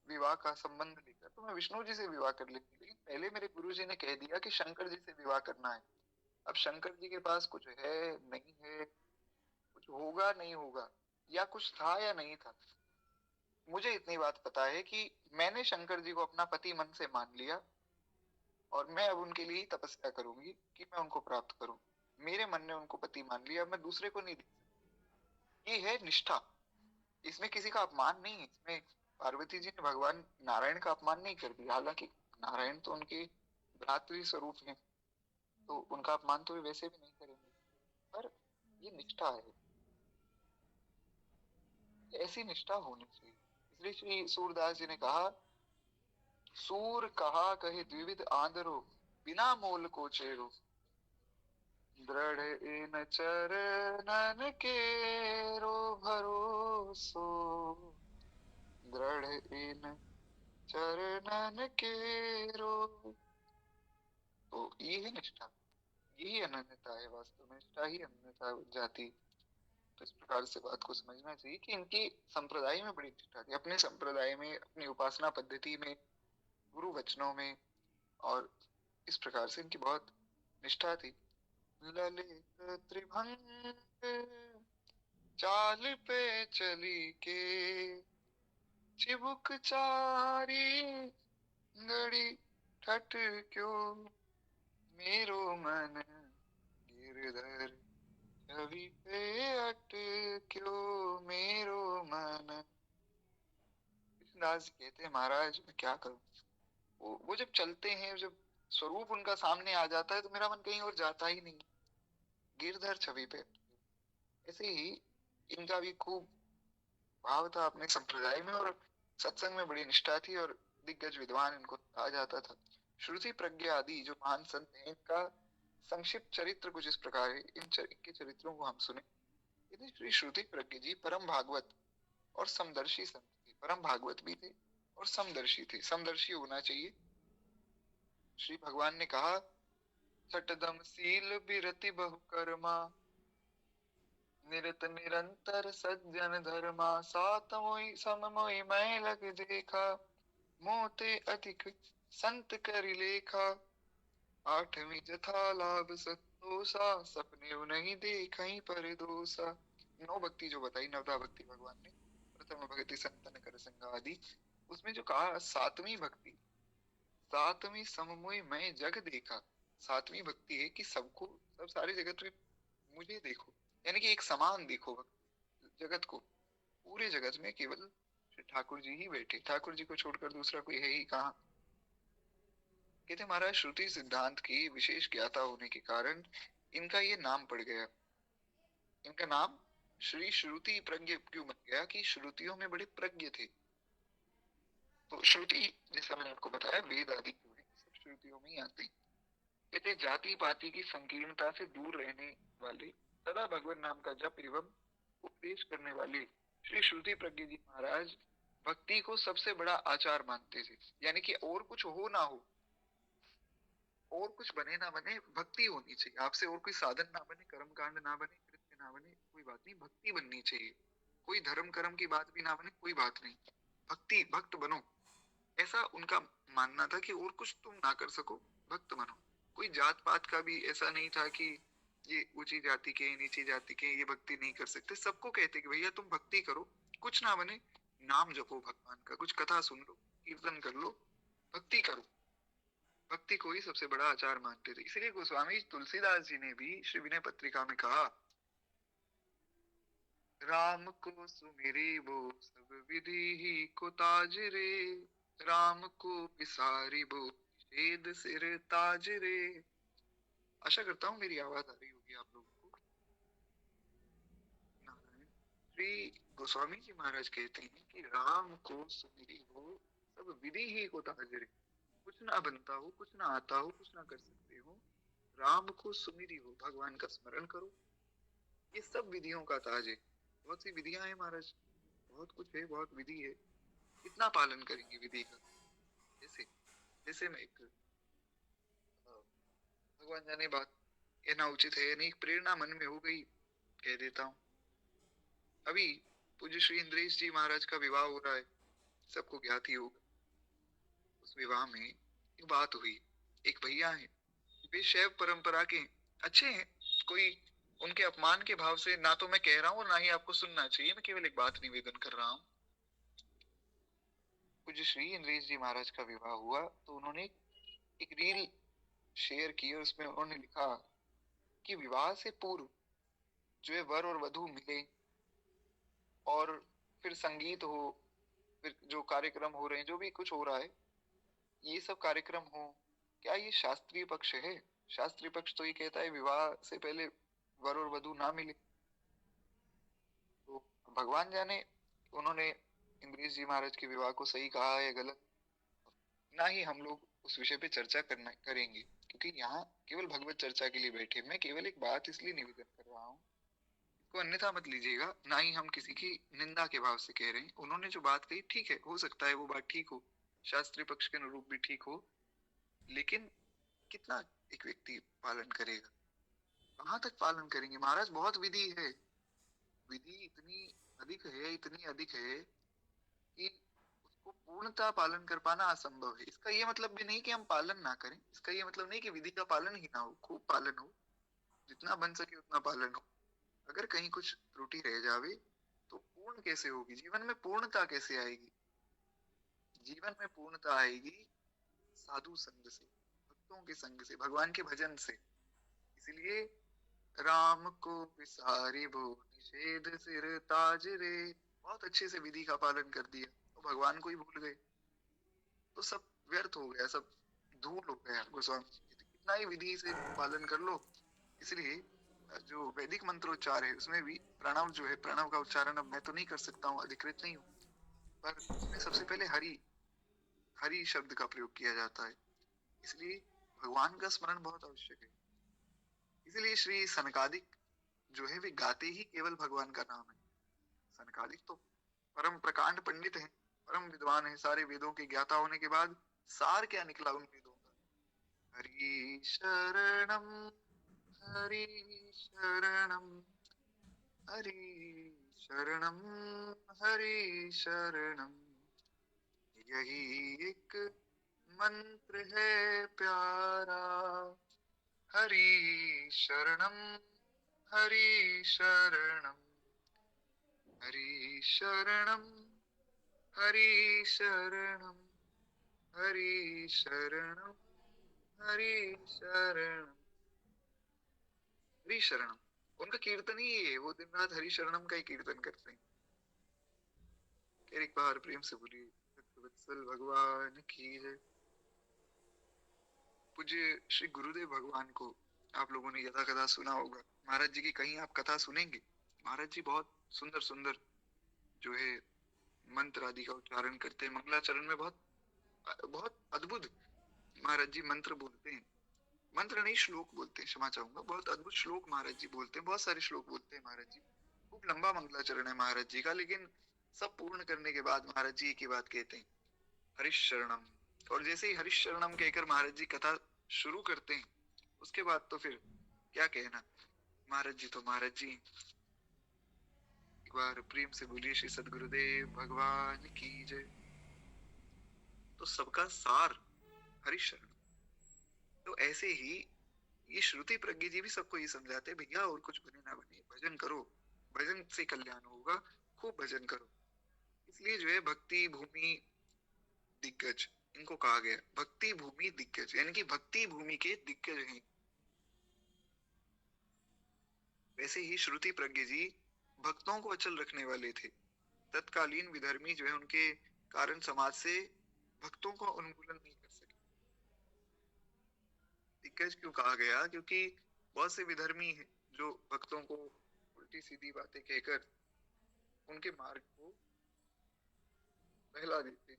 विवाह का संबंध लेकर, तो मैं विष्णु जी से विवाह कर लेती, लेकिन पहले मेरे गुरु जी ने कह दिया कि शंकर जी से विवाह करना है। अब शंकर जी के पास कुछ है नहीं है, कुछ होगा नहीं होगा, या कुछ था या नहीं था। मुझे इतनी बात पता है कि मैंने शंकर जी को अपना पति मन से मान लिया और मैं अब उनके लिए ही तपस्या करूंगी कि मैं उनको प्राप्त करूं। मेरे मन ने उनको पति मान लिया, मैं दूसरे को नहीं दे। ये है निष्ठा, इसमें किसी का अपमान नहीं है। इसमें पार्वती जी ने भगवान नारायण का अपमान नहीं कर दिया, हालांकि नारायण तो उनके भ्रातृ स्वरूप हैं, तो उनका अपमान तो वे वैसे भी नहीं करेंगे, पर ये निष्ठा है, ऐसी निष्ठा होनी चाहिए। इसलिए श्री सूरदास जी ने कहा, सूर कहा कहे द्विविध आंधरो, बिना मोल को चेरो, दृढ़ इन चरणन केरो भरोसो, दृढ़ इन चरणन केरो। तो ये है निष्ठा, यही अनन्यता है। वास्तव में निष्ठा ही अनन्यता जाति। तो इस प्रकार से बात को समझना चाहिए कि इनकी संप्रदाय में बड़ी निष्ठा थी, अपने संप्रदाय में, अपनी उपासना पद्धति में, गुरु वचनों में, और इस प्रकार से इनकी बहुत निष्ठा थी। ललित त्रिभंग चाल पे चली के, चिबुक चारी घड़ी ठठ क्यों, मेरो मन गिरधर छवि पे अटक्यो, मेरो मन। दास कहते हैं, महाराज मैं क्या करूं? वो जब चलते हैं, जब स्वरूप उनका सामने आ जाता है, तो मेरा मन कहीं और जाता ही नहीं, गिरधर छवि पे। ऐसे ही इनका भी खूब भाव था अपने संप्रदाय में, और सत्संग में बड़ी निष्ठा थी, और दिग्गज विद्वान इनको कहा जाता था। श्रुति प्रज्ञा आदि जो महान संत हैं, इनका संक्षिप्त चरित्र कुछ इस प्रकार है। इनके चरित्रों को हम सुने। यदि श्री श्रुति प्रज्ञा जी परम भागवत और समदर्शी संत थे, परम भागवत भी थे और समदर्शी थे। समदर्शी होना चाहिए। श्री भगवान ने कहा, सटदम सील बिरति बहु कर्मा, निरत निरंतर सज्जन धर्मा, सात मोई सम मोई मैं लग देखा, मोते अधिक संत करि लेखा, आठवीं जथा लाभ संतोषा, सपने नहीं देखई पर दोषा। नौ भक्ति जो बताई, नवदा भक्ति भगवान ने, प्रथम भक्ति संतन कर संग आदि, उसमें जो कहा सातवीं भक्ति, सातवीं सममोई मैं जग देखा। सातवीं भक्ति है कि सबको, सब सारे जगत में मुझे देखो, यानी कि एक समान देखो जगत को। पूरे जगत में केवल श्री ठाकुर जी ही बैठे, ठाकुर जी को छोड़कर दूसरा कोई है ही कहाँ। कहते महाराज, श्रुति सिद्धांत की विशेष ज्ञाता होने के कारण इनका ये नाम पड़ गया। इनका नाम श्री श्रुति प्रज्ञ क्यों बन गया? कि श्रुतियों में बड़े प्रज्ञ थे। तो श्रुति, जैसा मैंने आपको बताया, वेद आदि सब श्रुतियों में ही आती। कहते जाति पाति की संकीर्णता से दूर रहने वाले, सदा भगवान नाम का जप एवं उपदेश करने वाले श्री श्रुति प्रज्ञ जी महाराज भक्ति को सबसे बड़ा आचार मानते थे, यानी कि और कुछ हो ना हो, और कुछ बने ना बने, भक्ति होनी चाहिए। आपसे और कोई साधन ना बने, कर्म कांड ना बने, कृत्य ना बने, कोई बात नहीं, भक्ति बननी चाहिए। कोई धर्म कर्म की बात भी ना बने, कोई बात नहीं, भक्ति भक्त बनो। ऐसा उनका मानना था कि और कुछ तुम ना कर सको, भक्त बनो। कोई जात पात का भी ऐसा नहीं था कि ये ऊंची जाति के हैं, नीची जाति के हैं, ये भक्ति नहीं कर सकते। सबको कहते कि भैया तुम भक्ति करो, कुछ ना बने, नाम जपो भगवान का, कुछ कथा सुन लो, कीर्तन कर लो, भक्ति करो। भक्ति को ही सबसे बड़ा आचार मानते थे। इसलिए गोस्वामी तुलसीदास जी ने भी श्री विनय पत्रिका में कहा, राम को सुमिरे वो सब विधि ही को ताज रे, राम को विसारी वो निषेध सिर ताज रे। आशा करता हूँ मेरी आवाज आ रही होगी आप लोगों को। नारायण। श्री गोस्वामी जी महाराज कहते हैं कि राम को सुमिरी हो सब विधि ही को ताज रे। कुछ ना बनता हो, कुछ ना आता हो, कुछ ना कर सकते हो, राम को सुमिरी हो, भगवान का स्मरण करो, ये सब विधियों का ताज है। बहुत सी विधियां हैं महाराज, बहुत कुछ है, बहुत विधि है, कितना पालन करेंगे विधि का। जैसे जैसे मैं एक भगवान जाने बात कहना उचित है या नहीं, प्रेरणा मन में हो गई कह देता हूँ। अभी पूज्य श्री इंद्रेश जी महाराज का विवाह हो रहा है, सबको ज्ञात ही होगा। उस विवाह में एक बात हुई, एक भैया है, वे शैव परंपरा के अच्छे हैं, कोई उनके अपमान के भाव से ना तो मैं कह रहा हूँ और ना ही आपको सुनना चाहिए, मैं केवल एक बात निवेदन कर रहा हूँ। पूज्य श्री इंद्रेश जी महाराज का विवाह हुआ तो उन्होंने एक रील शेयर की और उसमें उन्होंने लिखा कि विवाह से पूर्व जो है वर और वधू मिले और फिर संगीत हो, फिर जो कार्यक्रम हो रहे हैं, जो भी कुछ हो रहा है, ये सब कार्यक्रम हो, क्या ये शास्त्रीय पक्ष है? शास्त्रीय पक्ष तो ये कहता है विवाह से पहले वर और वधू ना मिले। तो भगवान जाने उन्होंने इंद्रेश जी महाराज के विवाह को सही कहा है गलत, ना ही हम लोग उस विषय पे चर्चा करना करेंगे, क्योंकि यहाँ केवल भगवत चर्चा के लिए बैठे। मैं केवल एक बात इसलिए निवेदन कर रहा हूँ, इसको अन्यथा मत लीजिएगा, ना ही हम किसी की निंदा के भाव से कह रहे हैं। उन्होंने जो बात कही ठीक है, हो सकता है वो बात ठीक हो, शास्त्रीय पक्ष के अनुरूप भी ठीक हो, लेकिन कितना एक व्यक्ति पालन करेगा, कहाँ तक पालन करेंगे महाराज? बहुत विधि है, विधि इतनी अधिक है, इतनी अधिक है कि उसको पूर्णतः पालन कर पाना असंभव है। इसका ये मतलब भी नहीं कि हम पालन ना करें, इसका ये मतलब नहीं कि विधि का पालन ही ना हो, खूब पालन हो, जितना बन सके उतना पालन हो। अगर कहीं कुछ त्रुटि रह जावे तो पूर्ण कैसे होगी, जीवन में पूर्णता कैसे आएगी? जीवन में पूर्णता आएगी साधु संग से, भक्तों के संग से, भगवान के भजन से। इसलिए राम को विसारी भो निषेध सिर ताज रे, बहुत अच्छे से विधि का पालन कर दिया तो भगवान को ही भूल गए तो सब व्यर्थ हो गया, सब धूल हो गया। गोस्वामी जी कहते कितना ही विधि से पालन कर लो। इसलिए जो वैदिक मंत्रोच्चार है उसमें भी प्रणव जो है, प्रणव का उच्चारण अब मैं तो नहीं कर सकता हूँ, अधिकृत नहीं हूँ, पर उसमें सबसे पहले हरि, हरि शब्द का प्रयोग किया जाता है। इसलिए भगवान का स्मरण बहुत आवश्यक है। इसलिए श्री सनकादिक जो है वे गाते ही केवल भगवान का नाम है। सनकादिक तो परम प्रकांड पंडित हैं, परम विद्वान हैं, सारे वेदों के ज्ञाता होने के बाद सार क्या निकला उन वेदों का? हरि शरणम, हरि शरणम, हरि शरणम, हरि शरणम, यही एक मंत्र है प्यारा, हरि शरणम, हरि शरणम, हरि शरणम, हरि शरणम, हरि शरणम, हरि शरणम, हरि शरणम। उनका कीर्तन ही है, वो दिन रात हरि शरणम का ही कीर्तन करते हैं। एक बार प्रेम से बोलिए वत्सल भगवान की जय। पूज्य श्री गुरुदेव भगवान को आप लोगों ने यथा कथा सुना होगा। महाराज जी की कहीं आप कथा सुनेंगे, महाराज जी बहुत सुंदर सुंदर जो है मंत्र आदि का उच्चारण करते हैं। मंगलाचरण में बहुत बहुत अद्भुत महाराज जी मंत्र बोलते हैं, मंत्र नहीं श्लोक बोलते हैं, क्षमा चाहूंगा, बहुत अद्भुत श्लोक महाराज जी बोलते हैं, बहुत सारे श्लोक बोलते हैं महाराज जी। खूब लंबा मंगलाचरण है महाराज जी का, लेकिन सब पूर्ण करने के बाद महाराज जी की बात कहते हैं, हरीश शरणम। और जैसे ही हरीश शरणम कहकर महाराज जी कथा शुरू करते हैं, उसके बाद तो फिर क्या कहना, महाराज जी तो महाराज जी। एक बार प्रेम से बोलिए श्री सदगुरुदेव भगवान की जय। तो सबका सार हरीश शरण। तो ऐसे ही ये श्रुति प्रज्ञ जी भी सबको ये समझाते हैं, भैया और कुछ बने ना बने, भजन करो, भजन से कल्याण होगा, खूब भजन करो। इसलिए जो है भक्ति भूमि दिग्गज इनको कहा गया, भक्ति भूमि दिग्गज, यानी कि भक्ति भूमि के दिग्गज हैं। वैसे ही श्रुति प्रज्ञ जी भक्तों को अचल रखने वाले थे। तत्कालीन विधर्मी जो है उनके कारण समाज से भक्तों को उन्मूलन नहीं कर सके। दिग्गज क्यों कहा गया, क्योंकि बहुत से विधर्मी हैं जो भक्तों को उल्टी सीधी बातें कहकर उनके मार्ग को बहला देते।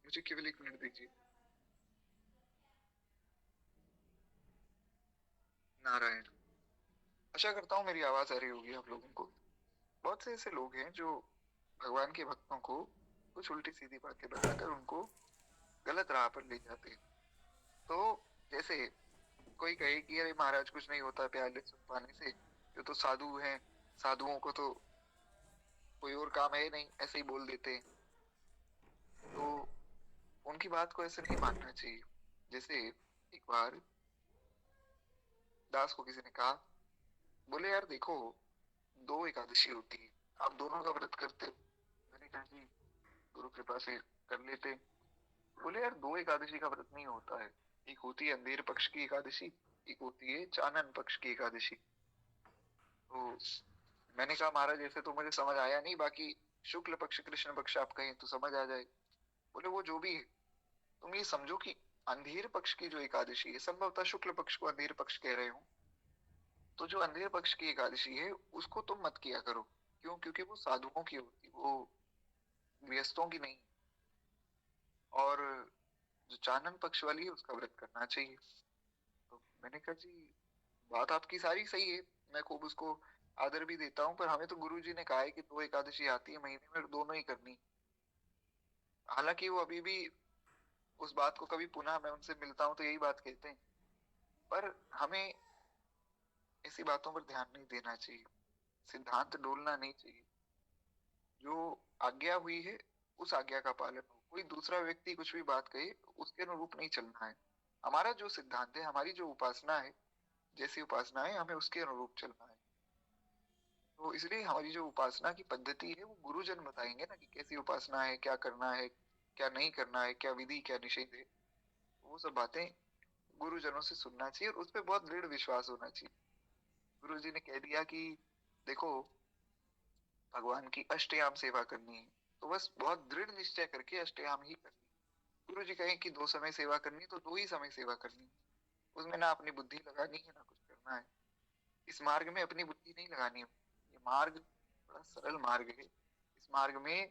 मुझे केवल एक मिनट दीजिए। नारायण। आशा करता हूँ मेरी आवाज आ रही होगी आप लोगों को। बहुत से ऐसे लोग हैं जो भगवान के भक्तों को कुछ उल्टी सीधी बातें बताकर उनको गलत राह पर ले जाते हैं। तो जैसे कोई कहे कि अरे महाराज कुछ नहीं होता प्याले सुन पाने से, ये तो साधु हैं, साधुओं को तो कोई और काम है नहीं, ऐसे ही बोल देते हैं। तो उनकी बात को ऐसे नहीं मानना चाहिए। जैसे एक बार दास को किसी ने कहा, बोले यार देखो, दो एकादशी होती है, आप दोनों का व्रत करते हो। मैंने कहा जी गुरु कृपा से कर लेते। बोले यार दो एकादशी का व्रत नहीं होता है, एक होती है अंधेर पक्ष की एकादशी, एक होती है चानन पक्ष की एकादशी। तो मैंने कहा महाराज ऐसे तो मुझे समझ आया नहीं, बाकी शुक्ल पक्ष कृष्ण पक्ष आप कहें तो समझ आ जाए। बोले वो जो भी है, तुम ये समझो कि अंधेर पक्ष की जो एकादशी है, संभवतः शुक्ल पक्ष को अंधेर पक्ष कह रहे हो, तो जो अंधेर पक्ष की एकादशी है उसको तुम मत किया करो। क्यों? क्योंकि वो साधुओं की होती, वो व्यस्तों की नहीं। और जो चानन पक्ष वाली है उसका व्रत करना चाहिए। तो मैंने कहा जी बात आपकी सारी सही है, मैं खूब उसको आदर भी देता हूँ, पर हमें तो गुरु जी ने कहा है कि दो एकादशी आती है महीने में, दोनों ही करनी। हालांकि वो अभी भी उस बात को कभी पुनः मैं उनसे मिलता हूँ तो यही बात कहते हैं, पर हमें ऐसी बातों पर ध्यान नहीं देना चाहिए, सिद्धांत डोलना नहीं चाहिए। जो आज्ञा हुई है उस आज्ञा का पालन हो। कोई दूसरा व्यक्ति कुछ भी बात कहे उसके अनुरूप नहीं चलना है। हमारा जो सिद्धांत है, हमारी जो उपासना है, जैसी उपासना है हमें उसके अनुरूप चलना है। तो इसलिए हमारी जो उपासना की पद्धति है वो गुरुजन बताएंगे ना, कि कैसी उपासना है, क्या करना है, क्या नहीं करना है, क्या विधि क्या निषेध है। वो सब बातें गुरुजनों से सुनना चाहिए और उस पर बहुत दृढ़ विश्वास होना चाहिए। गुरु जी ने कह दिया कि देखो भगवान की अष्टयाम सेवा करनी है, तो बस बहुत दृढ़ निश्चय करके अष्टयाम ही करनी है। गुरु जी कहें कि दो समय सेवा करनी, तो दो ही समय सेवा करनी है। उसमें ना अपनी बुद्धि लगानी है ना कुछ करना है। इस मार्ग में अपनी बुद्धि नहीं लगानी है। ये मार्ग बड़ा सरल मार्ग है। इस मार्ग में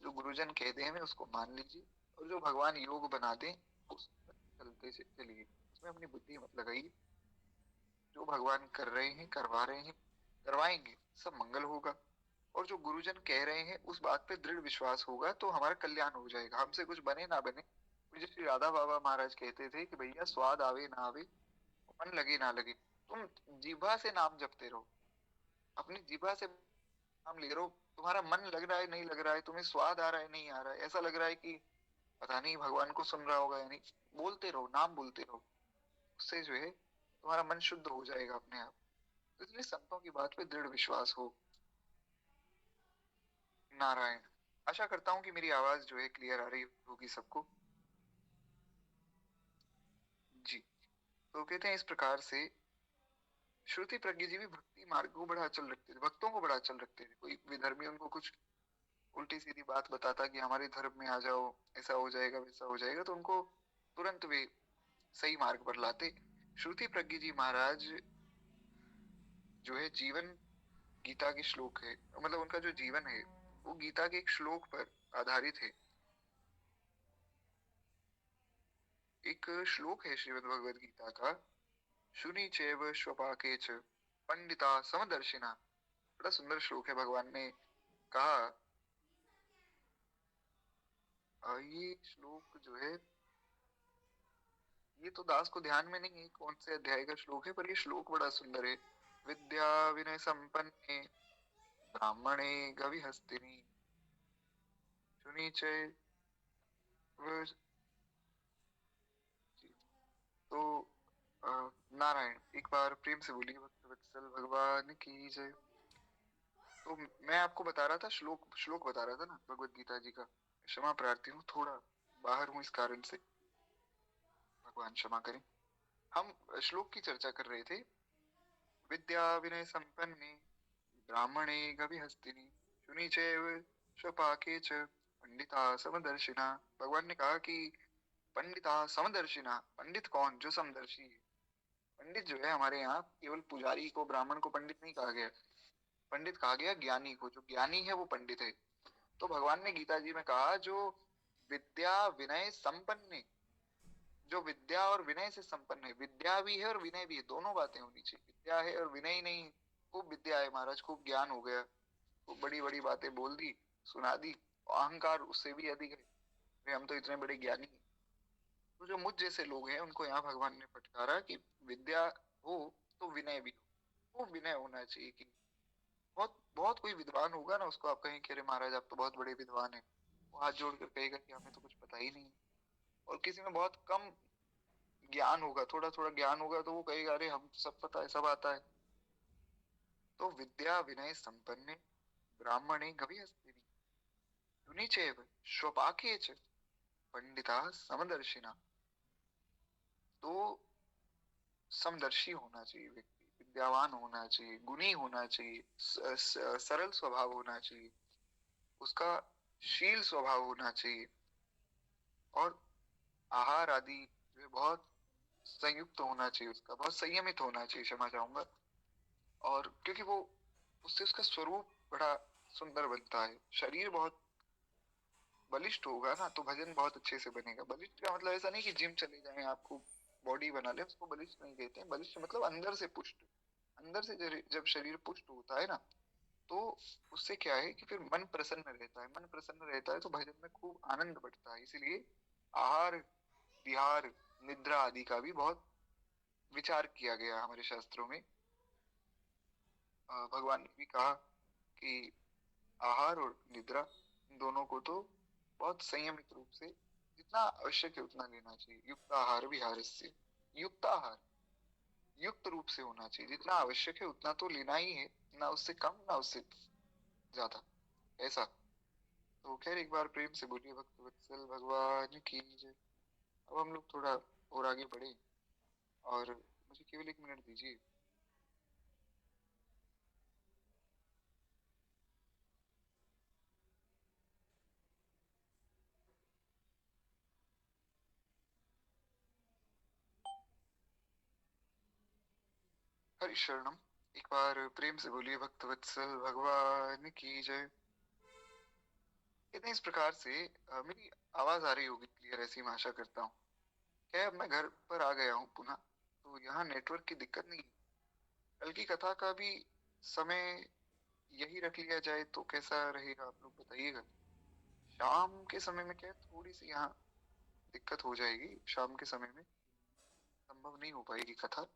जो गुरुजन कहते हैं उसको मान लीजिए, और जो भगवान योग बना दें उस पर चलते चलिए, उसमें अपनी बुद्धि मत लगाइए। जो भगवान कर रहे हैं, करवा रहे हैं, करवाएंगे, सब मंगल होगा। और जो गुरुजन कह रहे हैं उस बात पे दृढ़ विश्वास होगा तो हमारा कल्याण हो जाएगा, हमसे कुछ बने ना बने। मुझे श्री राधा बाबा महाराज कहते थे कि भैया स्वाद आवे ना आवे, मन लगे ना लगे, तुम जीभा से नाम जपते रहो, अपनी जीभा से नाम ले रहो। तुम्हारा मन लग रहा है नहीं लग रहा है, तुम्हें स्वाद आ रहा है नहीं आ रहा है, ऐसा लग रहा है कि पता नहीं भगवान को सुन रहा होगा या नहीं, बोलते रहो, नाम बोलते रहो। उससे जो है तुम्हारा मन शुद्ध हो जाएगा अपने आप। तो इसलिए संतों की बात पे दृढ़ विश्वास हो। नारायण। आशा करता हूँ कि मेरी आवाज जो है क्लियर आ रही होगी सबको। जी। तो कहते हैं इस प्रकार से श्रुति प्रज्ञ जी भी भक्ति मार्ग को बड़ा अचल रखते थे, भक्तों को बड़ा अचल रखते थे। कोई विधर्मी उनको कुछ उल्टी सीधी बात बताता कि हमारे धर्म में आ जाओ, ऐसा हो जाएगा वैसा हो जाएगा, तो उनको तुरंत वे सही मार्ग पर लाते। श्रुति प्रज्ञ जी महाराज जो है जीवन गीता के श्लोक है, मतलब उनका जो जीवन है वो गीता के एक श्लोक पर आधारित है। एक श्लोक है श्रीमद् भगवद गीता का, शुनि चैव स्वपाके च पंडिता समदर्शिना। बड़ा सुंदर श्लोक है, भगवान ने कहा ये श्लोक जो है, ये तो दास को ध्यान में नहीं है कौन से अध्याय का श्लोक है, पर ये श्लोक बड़ा सुंदर है। विद्या विनय संपन्ने ब्राह्मणे गविहस्तिनि शुनि च तो नारायण एक बार प्रेम से बोलिए भक्त वत्सल भगवान की जय। तो मैं आपको बता रहा था, श्लोक श्लोक बता रहा था ना भगवत गीता जी का। क्षमा प्रार्थी हूँ, थोड़ा बाहर हूँ इस कारण से, भगवान क्षमा करें। हम श्लोक की चर्चा कर रहे थे। विद्या विनय संपन्ने ब्राह्मणे गविहस्तिनि शुनि चैव स्वपाके च पंडिता समदर्शिना। भगवान ने कहा कि पंडिता समदर्शिना, पंडित कौन? जो समदर्शी है। पंडित जो है हमारे यहाँ केवल पुजारी को, ब्राह्मण को पंडित नहीं कहा गया। पंडित कहा गया ज्ञानी को। जो ज्ञानी है वो पंडित है। तो भगवान ने गीता जी में कहा जो विद्या विनय संपन्न है, जो विद्या और विनय से संपन्न है। विद्या भी है और विनय भी है, दोनों बातें होनी चाहिए। विद्या है और विनय नहीं। खूब विद्या है महाराज, खूब ज्ञान हो गया, खूब बड़ी बड़ी बातें बोल दी, सुना दी, अहंकार उससे भी अधिक है, हम तो इतने बड़े ज्ञानी हैं। तो जो मुझ जैसे लोग हैं उनको यहाँ भगवान ने फटकारा कि विद्या हो तो विनय भी हो। वो विनय होना चाहिए कि बहुत बहुत कोई विद्वान होगा ना, उसको आप कहें कि अरे महाराज आप तो बहुत बड़े विद्वान हैं, वो हाथ जोड़कर कहेगा कि हमें तो कुछ पता ही नहीं। और किसी में बहुत कम ज्ञान होगा, थोड़ा थोड़ा ज्ञान होगा, तो वो कहेगा अरे हम सब पता है, सब आता है। तो विद्या विनय संपन्ने ब्राह्मणे गविहस्तिनि शुनि चैव स्वपाके च पंडिता समदर्शिना। तो समदर्शी होना चाहिए व्यक्ति, विद्यावान होना चाहिए, गुणी होना चाहिए, सरल स्वभाव होना चाहिए, उसका शील स्वभाव होना चाहिए, और आहार आदि जो है बहुत संयुक्त होना चाहिए, उसका बहुत संयमित होना चाहिए, क्षमा चाहूंगा। और क्योंकि वो, उससे उसका स्वरूप बड़ा सुंदर बनता है। शरीर बहुत बलिष्ठ होगा ना तो भजन बहुत अच्छे से बनेगा। बलिष्ठ का मतलब ऐसा नहीं कि जिम चले जाएं आपको बॉडी बना ले, उसको बलिष्ठ नहीं कहते हैं। बलिष्ठ मतलब अंदर से पुष्ट। अंदर से जब शरीर पुष्ट होता है ना, तो उससे क्या है कि फिर मन प्रसन्न रहता है। मन प्रसन्न रहता है तो भजन में खूब आनंद बढ़ता है। इसलिए आहार विहार निद्रा आदि का भी बहुत विचार किया गया हमारे शास्त्रों में। भगवान ने भी कहा कि आहार और निद्रा, इन दोनों को तो बहुत संयमित रूप से जितना आवश्यक है उतना लेना चाहिए। युक्त आहार विहारस्य, युक्त आहार युक्त रूप से होना चाहिए। जितना आवश्यक है उतना तो लेना ही है, ना उससे कम ना उससे ज्यादा, ऐसा। तो खैर एक बार प्रेम से बोलिए भक्त वत्सल भगवान की जय। अब हम लोग थोड़ा और आगे बढ़े, और मुझे केवल एक मिनट दीजिए। हरि शरणम। एक बार प्रेम से बोलिए भक्त वत्सल भगवान की जय। कहते हैं इस प्रकार से, मेरी आवाज आ रही होगी क्लियर, ऐसी मैं आशा करता हूँ। क्या है, अब मैं घर पर आ गया हूँ पुनः, तो यहाँ नेटवर्क की दिक्कत नहीं है। कल की कथा का भी समय यही रख लिया जाए तो कैसा रहेगा, आप लोग बताइएगा। शाम के समय में क्या है, थोड़ी सी यहाँ दिक्कत हो जाएगी। शाम के समय में संभव नहीं हो पाएगी कथा।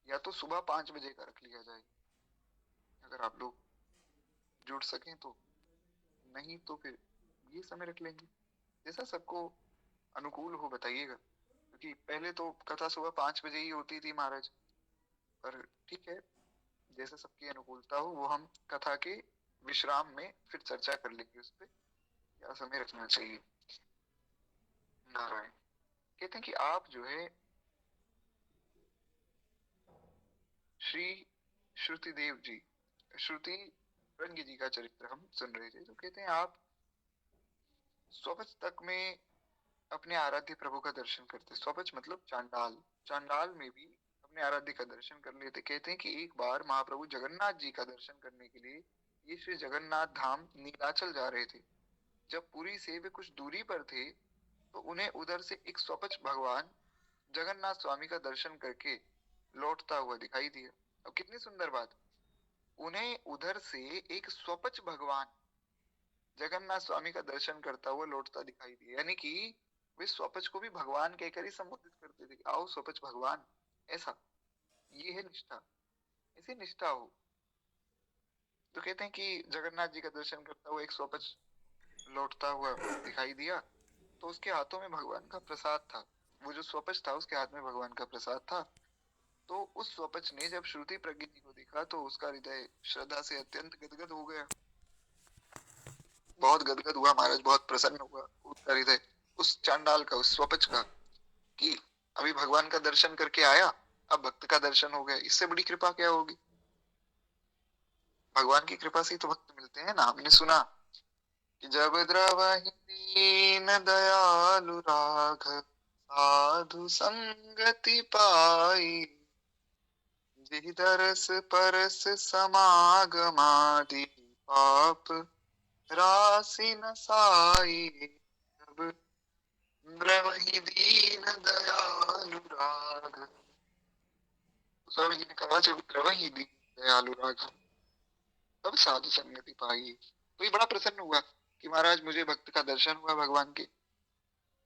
या तो सुबह 5 बजे का रख लिया जाए, अगर आप लोग जुड़ सकें तो। नहीं तो फिर ये समय रख लेंगे, जैसा सबको अनुकूल हो बताइएगा। क्योंकि पहले तो कथा सुबह 5 बजे ही होती थी महाराज, पर ठीक है, जैसे सबकी अनुकूलता हो, वो हम कथा के विश्राम में फिर चर्चा कर लेंगे उस पर, क्या समय रखना चाहिए। नारायण। कहते हैं कि आप जो है श्री श्रुति देव जी, श्रुति रंग जी का चरित्र हम सुन रहे थे। तो कहते हैं आप स्वपच तक में अपने आराध्य प्रभु का दर्शन करते। स्वपच मतलब चांडाल, चांडाल में भी अपने आराध्य का दर्शन कर लेते। कहते हैं कि एक बार महाप्रभु जगन्नाथ जी का दर्शन करने के लिए ये श्री जगन्नाथ धाम नीलाचल जा रहे थे। जब पुरी से वे कुछ दूरी पर थे तो उन्हें उधर से एक स्वपच भगवान जगन्नाथ स्वामी का दर्शन करके लौटता हुआ दिखाई दिया। अब कितनी सुंदर बात। उन्हें उधर से एक स्वपच भगवान जगन्नाथ स्वामी का दर्शन करता हुआ लौटता दिखाई दिया। यानी कि वे स्वपच को भी भगवान कहकर ही संबोधित करते थे, आओ स्वपच भगवान। ऐसा, ये है निष्ठा, ऐसी निष्ठा हो। तो कहते हैं कि जगन्नाथ जी का दर्शन करता हुआ एक स्वपच लौटता हुआ दिखाई दिया, तो उसके हाथों में भगवान का प्रसाद था। वो जो स्वपच था उसके हाथ में भगवान का प्रसाद था। तो उस स्वपच ने जब श्रुति प्रज्ञ जी को देखा तो उसका हृदय श्रद्धा से अत्यंत गदगद हो गया, बहुत गदगद हुआ महाराज, बहुत प्रसन्न हुआ उसका हृदय उस चांडाल का, उस स्वपच का, कि अभी भगवान का दर्शन करके आया, अब भक्त का दर्शन हो गया, इससे बड़ी कृपा क्या होगी। भगवान की कृपा से ही तो भक्त मिलते हैं ना। हमने सुना कि जब द्रवहि दीन दयालु राघव साधु संगति पाई, जिहि दरस परस समागमादि पाप राशि नसाई। जब द्रवहि दीन दयालु राघव, स्वामी जी ने कहा जब द्रवहि दीन दयालु राघव तब साधु संगति पाई। तो ये बड़ा प्रसन्न हुआ कि महाराज मुझे भक्त का दर्शन हुआ भगवान के।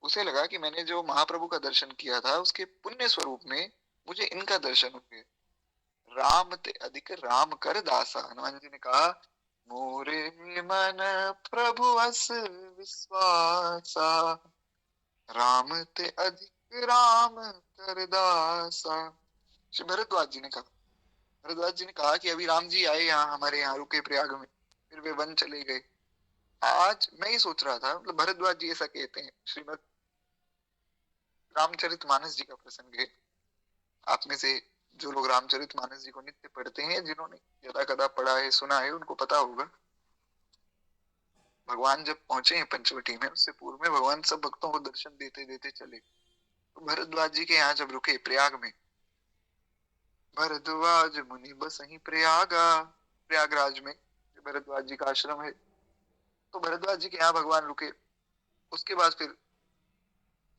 उसे लगा कि मैंने जो महाप्रभु का दर्शन किया था उसके पुण्य स्वरूप में मुझे इनका दर्शन हो गया। राम ते अधिक राम कर दासा, हनुमान जी ने कहा मोरे मन प्रभु अस विश्वासा, राम ते अधिक राम कर दासा। श्री भरद्वाज जी ने कहा, भरद्वाज जी ने कहा कि अभी राम जी आए यहाँ हमारे यहाँ रुके प्रयाग में, फिर वे वन चले गए। आज मैं ये सोच रहा था, मतलब भरद्वाज जी ऐसा कहते हैं, श्रीमद रामचरितमानस जी का प्रसंग है। आप में से जो लोग रामचरितमानस जी को नित्य पढ़ते हैं, जिन्होंने यदा कदा पढ़ा है सुना है, उनको पता होगा भगवान जब पहुंचे हैं पंचवटी में, उससे पूर्व में भगवान सब भक्तों को दर्शन देते देते चले। तो भरद्वाज जी के यहाँ जब रुके प्रयाग में, भरद्वाज मुनि बसहि प्रयागा, प्रयागराज में भरद्वाज जी का आश्रम है, तो भरद्वाज जी के यहाँ भगवान रुके। उसके बाद फिर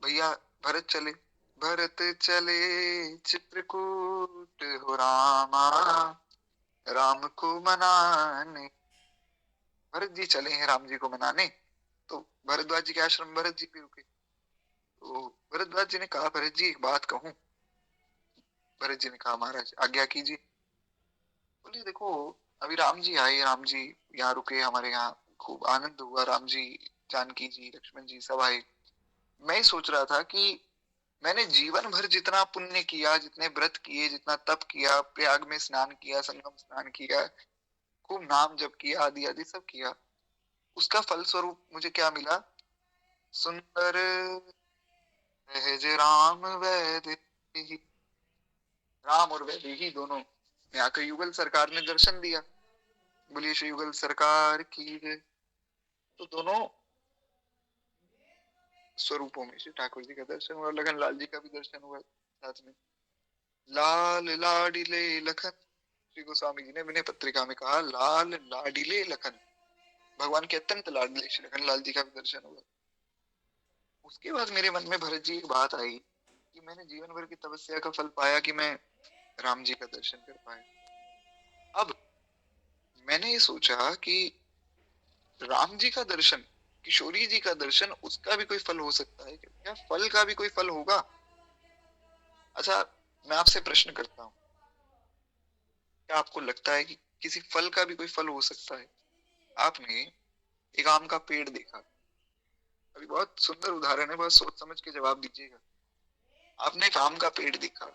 भैया भरत चले, भरत चले चित्रकूट हो रामा, राम को मनाने। भरत जी चले हैं राम जी को मनाने, तो भरद्वाज जी के आश्रम भरत जी भी रुके। तो भरद्वाज जी ने कहा भरत जी एक बात कहूं। भरत जी ने कहा महाराज आज्ञा कीजिए। बोले देखो अभी राम जी आए, राम जी यहाँ रुके हमारे यहाँ, खूब आनंद हुआ, राम जी जानकी जी लक्ष्मण जी सब आए। मैं सोच रहा था कि मैंने जीवन भर जितना पुण्य किया, जितने व्रत किए, जितना तप किया, प्रयाग में स्नान किया, संगम स्नान किया, खूब नाम जप किया, आदि आदि सब किया, उसका फल स्वरूप मुझे क्या मिला। सुंदर सहज राम वैदेही, राम और वैदेही दोनों में आकर युगल सरकार ने दर्शन दिया। बोलिए श्री युगल सरकार की है। तो दोनों स्वरूपों में श्री ठाकुर जी का दर्शन हुआ, लखन लाल जी का भी दर्शन हुआ साथ में। लाल लाडिले लखन, श्री गोस्वामी जी ने विनय पत्रिका में कहा लाल लाडिले लखन, भगवान के अत्यंत लाडले श्री लखन लाल जी का भी दर्शन हुआ। उसके बाद मेरे मन में भरत जी एक बात आई कि मैंने जीवन भर की तपस्या का फल पाया कि मैं राम जी का दर्शन कर पाया। अब मैंने ये सोचा कि राम जी का दर्शन, किशोरी जी का दर्शन, उसका भी कोई फल हो सकता है क्या, फल का भी कोई फल होगा। अच्छा मैं आपसे प्रश्न करता हूँ, क्या आपको लगता है कि किसी फल का भी कोई फल हो सकता है। आपने एक आम का पेड़ देखा, अभी बहुत सुंदर उदाहरण है, बहुत सोच समझ के जवाब दीजिएगा। आपने एक आम का पेड़ देखा,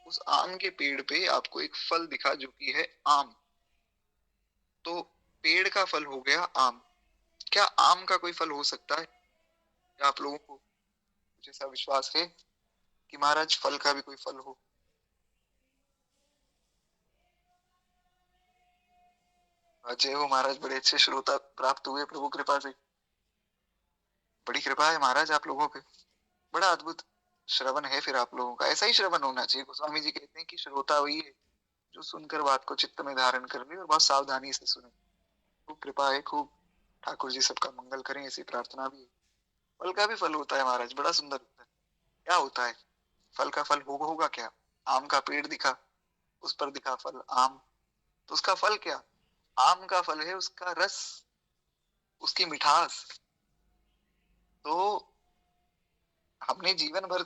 उस आम के पेड़ पे आपको एक फल दिखा जो कि है आम, तो पेड़ का फल हो गया आम। क्या आम का कोई फल हो सकता है। क्या आप लोगों को कुछ ऐसा विश्वास है कि महाराज फल का भी कोई फल हो। जय हो महाराज, बड़े अच्छे श्रोता प्राप्त हुए प्रभु कृपा से, बड़ी कृपा है महाराज आप लोगों पे, बड़ा अद्भुत श्रवण है। फिर आप लोगों का ऐसा ही श्रवण होना चाहिए। गोस्वामी जी कहते हैं कि श्रोता वही है जो सुनकर बात को चित्त में धारण कर ले और बहुत सावधानी से सुने। खूब कृपा है, खूब ठाकुर जी सबका मंगल करें, ऐसी प्रार्थना भी है। फल का भी फल होता है महाराज, बड़ा सुंदर होता है। क्या होता है फल का फल होगा क्या। आम का पेड़ दिखा, उस पर दिखा फल आम, तो उसका फल क्या? आम का फल है उसका रस, उसकी मिठास। तो हमने जीवन भर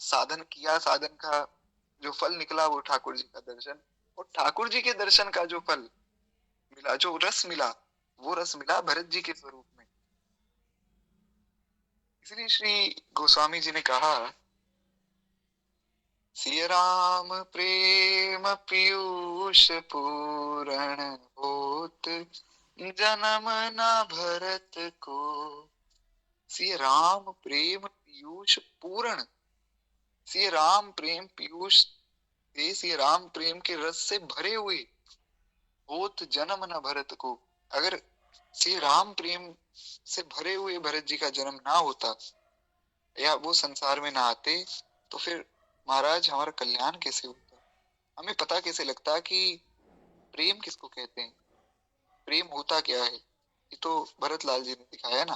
साधन किया, साधन का जो फल निकला वो ठाकुर जी का दर्शन, और ठाकुर जी के दर्शन का जो फल मिला, जो रस मिला, वो रस मिला भरत जी के स्वरूप में। इसलिए श्री गोस्वामी जी ने कहा, सिय राम प्रेम पीयूष पूरण होत, जन्म न भरत को। सिय राम प्रेम पीयूष पूरण, सिय राम प्रेम पीयूष से, सिय राम प्रेम के रस से भरे हुए, होत जन्म न भरत को। अगर श्री राम प्रेम से भरे हुए भरत जी का जन्म ना होता, या वो संसार में ना आते, तो फिर महाराज हमारा कल्याण कैसे होता? हमें पता कैसे लगता कि प्रेम किसको कहते हैं, प्रेम होता क्या है? ये तो भरत लाल जी ने दिखाया ना।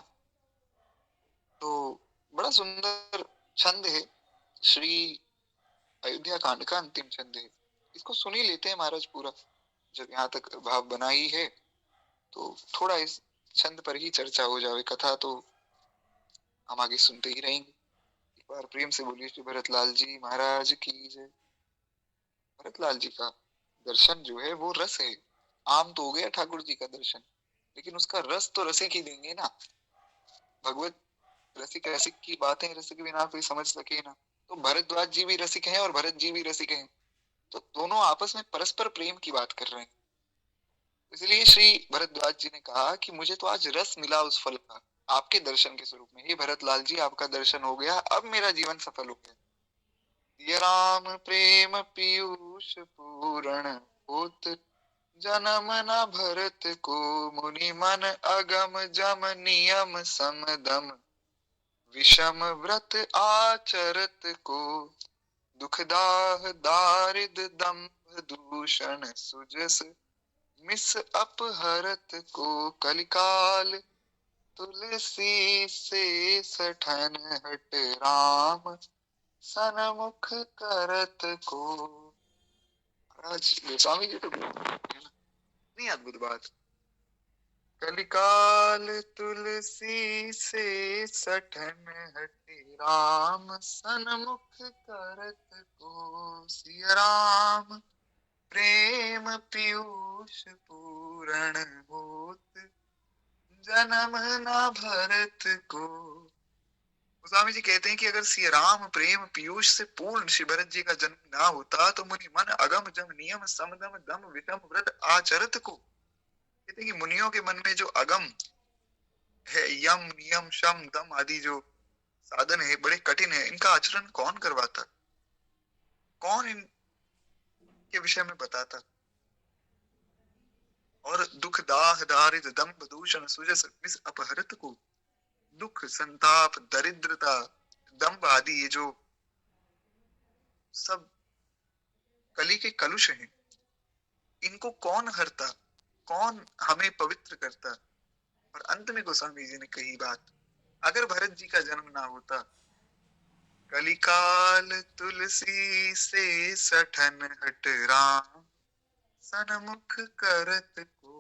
तो बड़ा सुंदर छंद है, श्री अयोध्या कांड का अंतिम छंद है। इसको सुन ही लेते हैं महाराज पूरा, जब यहाँ तक भाव बना ही है तो थोड़ा इस छंद पर ही चर्चा हो जाए, कथा तो हम आगे सुनते ही रहेंगे। एक बार प्रेम से बोलिए श्री भरतलाल जी महाराज की जय। भरतलाल जी का दर्शन जो है वो रस है। आम तो हो गया ठाकुर जी का दर्शन, लेकिन उसका रस तो रसिक ही देंगे ना। भगवत रसिक, रसिक की बातें रसिक बिना कोई समझ सके ना। तो भरद्वाज जी भी रसिक हैं और भरत जी भी रसिक हैं, तो दोनों आपस में परस्पर प्रेम की बात कर रहे हैं। इसलिए श्री भरद्वाज जी ने कहा कि मुझे तो आज रस मिला उस फल का, आपके दर्शन के स्वरूप में। हे भरतलाल जी, आपका दर्शन हो गया, अब मेरा जीवन सफल हो गया। ये राम प्रेम पीयूष पूरण होत, जन्म न भरत को। मुनि मन अगम जम नियम समदम, विषम व्रत आचरत को। दुखदाह दारिद दंभ दूषण सुजस, मिस अपहरत को। कलिकाल तुलसी से सठन हट राम, सनमुख करत को। महाराज गोस्वामी जी तो नहीं, अद्भुत बात। कलिकाल तुलसी से सठन हट राम, सनमुख करत को। सिया राम प्रेम पीयूष पूरण होत, जन्म न भरत को। गोस्वामी जी कहते हैं कि अगर श्री राम प्रेम पीयूष से पूर्ण श्री भरत जी का जन्म ना होता, तो मुनि मन अगम जम नियम समदम दम विषम व्रत आचरत को। कहते हैं कि मुनियों के मन में जो अगम है, यम नियम शम दम आदि जो साधन है बड़े कठिन है, इनका आचरण कौन करवाता, कौन इनके विषय में बताता? और दुख दाह दारिद दंभ दूषण सुजस मिस अपहरत को। दुख संताप दरिद्रता दंभ आदि ये जो सब कली के कलुष हैं, इनको कौन हरता, कौन हमें पवित्र करता? और अंत में गोस्वामी जी ने कही बात, अगर भरत जी का जन्म ना होता, कलिकाल तुलसी से सठन हट राम, सनमुख करत को।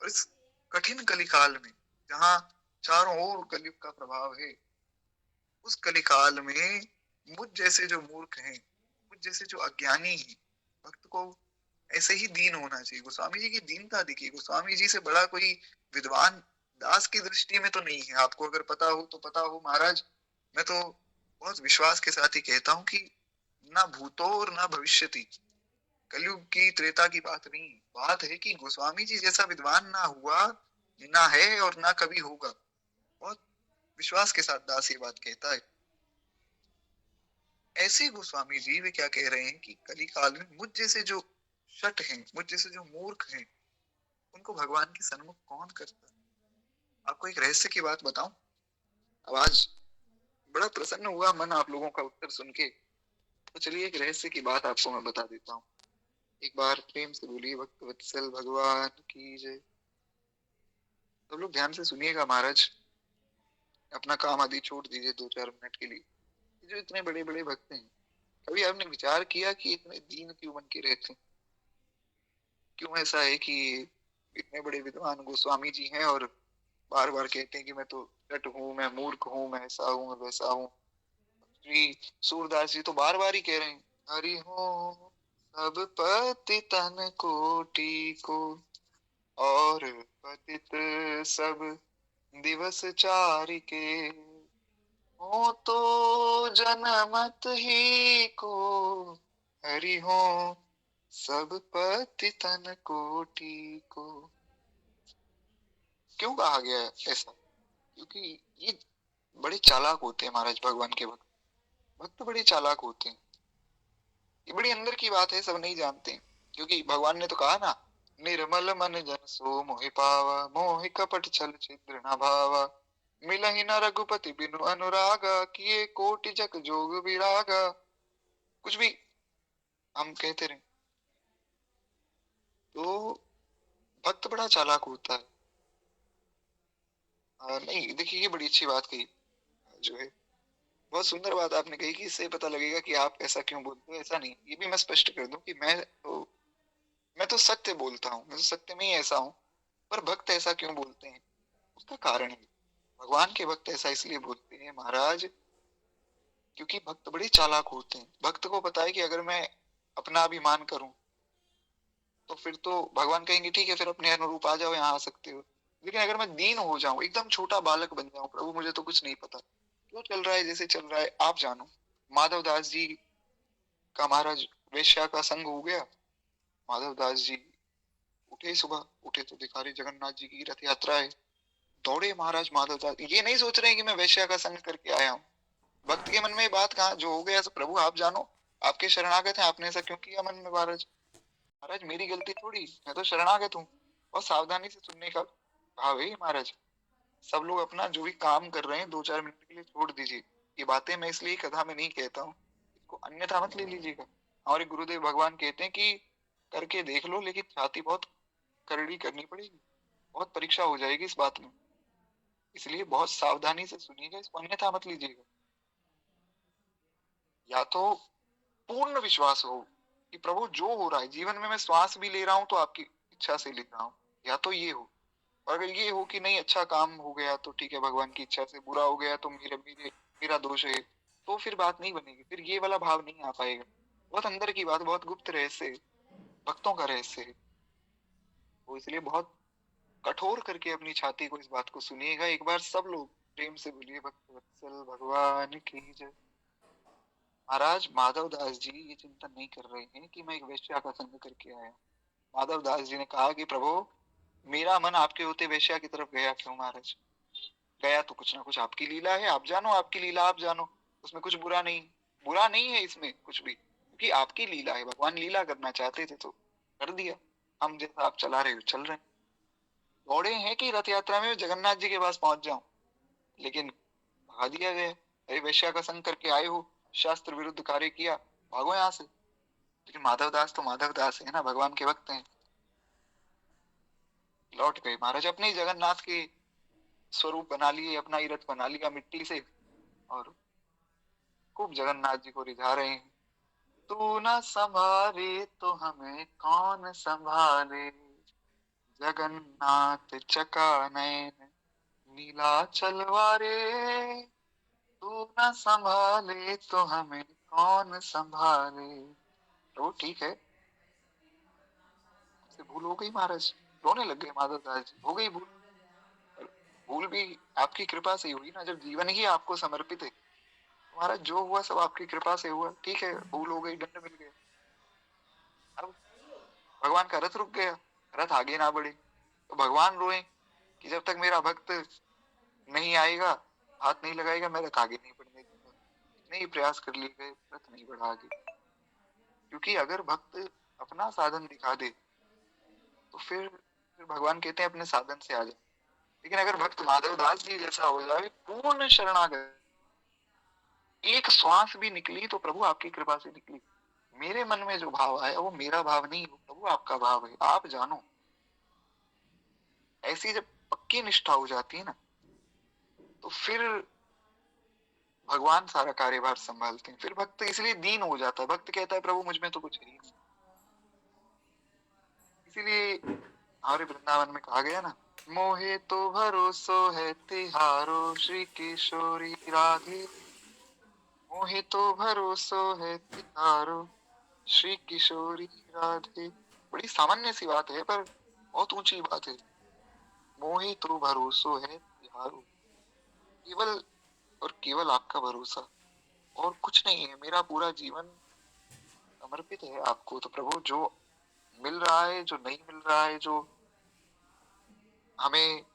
और इस कठिन कलिकाल में, जहाँ चारों ओर कलयुग का प्रभाव है, उस कलिकाल में मुझ जैसे जो मूर्ख हैं, मुझ जैसे जो अज्ञानी हैं, भक्त को ऐसे ही दीन होना चाहिए। गोस्वामी जी की दीनता दिखी। गोस्वामी जी से बड़ा कोई विद्वान दास की दृष्टि में तो नहीं है। आपको अगर पता हो तो पता हो महाराज, मैं तो बहुत विश्वास के साथ ही कहता हूँ कि ना भूतो और ना भविष्यति, कलयुग की त्रेता की बात नहीं, बात है कि गोस्वामी जी जैसा विद्वान ना हुआ, ना है और ना कभी होगा। बहुत विश्वास के साथ दास ये बात कहता है। ऐसे गोस्वामी जी वे क्या कह रहे हैं कि कलिकाल में मुझ जैसे जो शठ हैं, मुझ जैसे जो मूर्ख हैं, उनको भगवान के सन्मुख कौन करता? आपको एक रहस्य की बात बताऊं? अब आज बड़ा प्रसन्न हुआ मन आप लोगों का उत्तर सुन के, तो चलिए एक रहस्य की बात आपको मैं बता देता हूँ। एक बार प्रेम से बोलिए भक्त वत्सल भगवान की जय। सब लोग ध्यान से सुनिएगा महाराज, अपना काम आदि छोड़ दीजिए 2-4 मिनट के लिए। जो इतने बड़े बड़े भक्त हैं, कभी आपने विचार किया कि इतने दीन क्यों बन के रहते हैं? क्यों ऐसा है कि इतने बड़े विद्वान गोस्वामी जी हैं और बार बार कहते हैं कि मैं तो जट हूँ, मैं मूर्ख हूँ, मैं ऐसा हूँ, मैं वैसा हूँ। श्री सूरदास जी तो बार बार ही कह रहे हैं, हरि हो सब पतितन कोटि को, और पतित सब दिवस चारिके, हो तो जनमत ही को, हरि हो सब पतितन कोटि को। क्यों कहा गया है ऐसा? क्योंकि ये बड़े चालाक होते हैं महाराज, भगवान के भक्त। भक्त बड़े चालाक होते हैं। ये बड़ी अंदर की बात है, सब नहीं जानते हैं। क्योंकि भगवान ने तो कहा ना, निर्मल मन जन सो मोहि पावा, मोहि कपट छल छिद्र न भावा, मिलहि न रघुपति बिनु अनुरागा, किए कोटि जग जोग विरागा। कुछ भी हम कहते रहे, तो भक्त बड़ा चालाक होता है। नहीं देखिए, ये बड़ी अच्छी बात कही जो है, बहुत सुंदर बात आपने कही कि इससे पता लगेगा कि आप ऐसा क्यों बोलते हो। ऐसा नहीं, ये भी मैं स्पष्ट कर दूं कि मैं तो सत्य बोलता हूँ, मैं तो सत्य में ही ऐसा हूँ। पर भक्त ऐसा क्यों बोलते हैं, उसका कारण है। भगवान के भक्त ऐसा इसलिए बोलते हैं महाराज, क्योंकि भक्त बड़े चालाक होते हैं। भक्त को पता है कि अगर मैं अपना अभिमान करूं तो फिर तो भगवान कहेंगे ठीक है, फिर अपने अनुरूप आ जाओ, यहाँ आ सकते हो। लेकिन अगर मैं दीन हो जाऊं, एकदम छोटा बालक बन जाऊं, प्रभु मुझे तो कुछ नहीं पता, जो चल रहा है जैसे चल रहा है आप जानो। माधव दास जी का महाराज वेश्या का संग हो गया। माधव दास जी उठे, सुबह उठे तो दिखा रहे जगन्नाथ जी की रथ यात्रा है। दौड़े महाराज माधव दास, ये नहीं सोच रहे हैं कि मैं वेश्या का संग करके आया हूँ। भक्त के मन में ये बात कहा, जो हो गया तो प्रभु आप जानो, आपके शरणागत है, आपने ऐसा क्यों किया मन में महाराज। महाराज मेरी गलती थोड़ी, मैं तो शरणागत हूँ। और सावधानी से सुनने का भाव है महाराज। सब लोग अपना जो भी काम कर रहे हैं 2-4 मिनट के लिए छोड़ दीजिए। ये बातें मैं इसलिए कथा में नहीं कहता हूँ, इसको अन्यथा मत ले लीजिएगा। हमारे गुरुदेव भगवान कहते हैं कि करके देख लो, लेकिन छाती बहुत करड़ी करनी पड़ेगी, बहुत परीक्षा हो जाएगी इस बात में, इसलिए बहुत सावधानी से सुनिएगा, इसको अन्यथा मत लीजिएगा। या तो पूर्ण विश्वास हो कि प्रभु जो हो रहा है जीवन में, मैं श्वास भी ले रहा हूं तो आपकी इच्छा से ले रहा हूँ, या तो ये हो। और अगर ये हो कि नहीं अच्छा काम हो गया तो ठीक है भगवान की इच्छा से, बुरा हो गया तो मेरे मेरे मेरा दोष है, तो फिर बात नहीं बनेगी, फिर ये वाला भाव नहीं आ पाएगा। बहुत अंदर की बात, बहुत गुप्त रहस्य है, भक्तों का रहस्य है। तो इसलिए बहुत कठोर करके अपनी छाती को इस बात को सुनिएगा। एक बार सब लोग प्रेम से बोलिए, भक्त वत्सल भगवान की जय। महाराज माधव दास जी ये चिंतन नहीं कर रहे हैं कि मैं एक वेश्या का संग करके आया। माधव दास जी ने कहा कि प्रभु मेरा मन आपके होते वेश्या की तरफ गया क्यों महाराज। गया तो कुछ ना कुछ आपकी लीला है, आप जानो, आपकी लीला आप जानो, उसमें कुछ बुरा नहीं, बुरा नहीं है इसमें कुछ भी, क्योंकि आपकी लीला है। भगवान लीला करना चाहते थे तो कर दिया, हम जैसा आप चला रहे हो चल रहे हैं। दौड़े हैं कि रथ यात्रा में जगन्नाथ जी के पास पहुंच जाऊं, लेकिन भगा दिया गया। अरे वैश्या का संग करके आए हो, शास्त्र विरुद्ध कार्य किया, भागो यहाँ से। लेकिन माधव दास तो माधव दास है ना, भगवान के भक्त हैं। लौट गए महाराज, अपने ही जगन्नाथ के स्वरूप बना लिए, अपना ही रथ बना लिया मिट्टी से, और खूब जगन्नाथ जी को रिझा रहे हैं। तू न संभाले तो हमें कौन संभाले, जगन्नाथ चका नयन नीलाचल वारे, तू न संभाले तो हमें कौन संभाले। तो ठीक है, से भूल हो गई महाराज, रोने लग गए माधव दास जी, हो गई भूल। और भूल भी आपकी कृपा से ही हुई ना, जब जीवन ही आपको समर्पित है। महाराज जो हुआ सब आपकी कृपा से हुआ, ठीक है भूल हो गई, दंड मिल गया। अब भगवान का रथ रुक गया, रथ आगे ना बढ़े, तो भगवान रोए कि जब तक मेरा भक्त नहीं आएगा, हाथ नहीं लगाएगा, मैं रथ आगे नहीं बढ़ने दूंगा। इतने ही प्रयास कर लिए गए, रथ नहीं बढ़ा आगे। क्योंकि अगर भक्त अपना साधन दिखा दे तो फिर भगवान कहते हैं अपने साधन से आ जाए। लेकिन अगर भक्त माधव दास जी जैसा हो जाए, पूर्ण शरणागत, एक श्वास भी निकली तो प्रभु आपकी कृपा से निकली, मेरे मन में जो भाव आया वो मेरा भाव नहीं, वो प्रभु आपका भाव है, आप जानो। ऐसी जब पक्की निष्ठा हो जाती है ना, तो फिर भगवान सारा कार्यभार संभालते हैं। फिर भक्त इसलिए दीन हो जाता है, भक्त कहता है प्रभु मुझ में तो कुछ है ही नहीं। इसीलिए हमारे वृंदावन में कहा गया ना, मोहे तो भरोसो है तिहारो श्री किशोरी राधे, मोहे तो भरोसो है तिहारो श्री किशोरी राधे। बड़ी सामान्य सी बात है पर बहुत ऊंची बात है। मोहे तो भरोसो है तिहारो, केवल और केवल आपका भरोसा, और कुछ नहीं है। मेरा पूरा जीवन समर्पित है आपको। तो प्रभु, जो मिल रहा है, जो नहीं मिल रहा है, जो हमें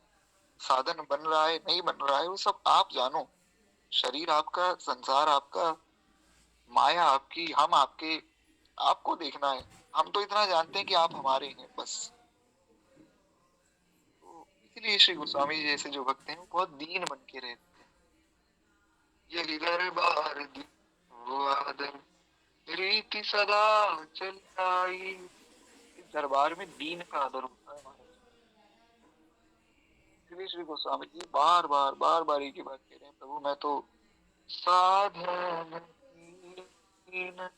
साधन बन रहा है, नहीं बन रहा है, वो सब आप जानो। शरीर आपका, संसार आपका, माया आपकी, हम आपके, आपको देखना है। हम तो इतना जानते हैं कि आप हमारे हैं, बस। तो इसीलिए श्री गोस्वामी जी जैसे जो भक्त हैं वो बहुत दीन बन के रहते हैं। यही दरबार दी वो आदर रीति सदा चली आई। इस दरबार में दीन का आदर होता है महाराज। इसलिए श्री गोस्वामी जी बार बार बार बार एक ही बात कह रहे हैं, प्रभु मैं तो साधन दीन,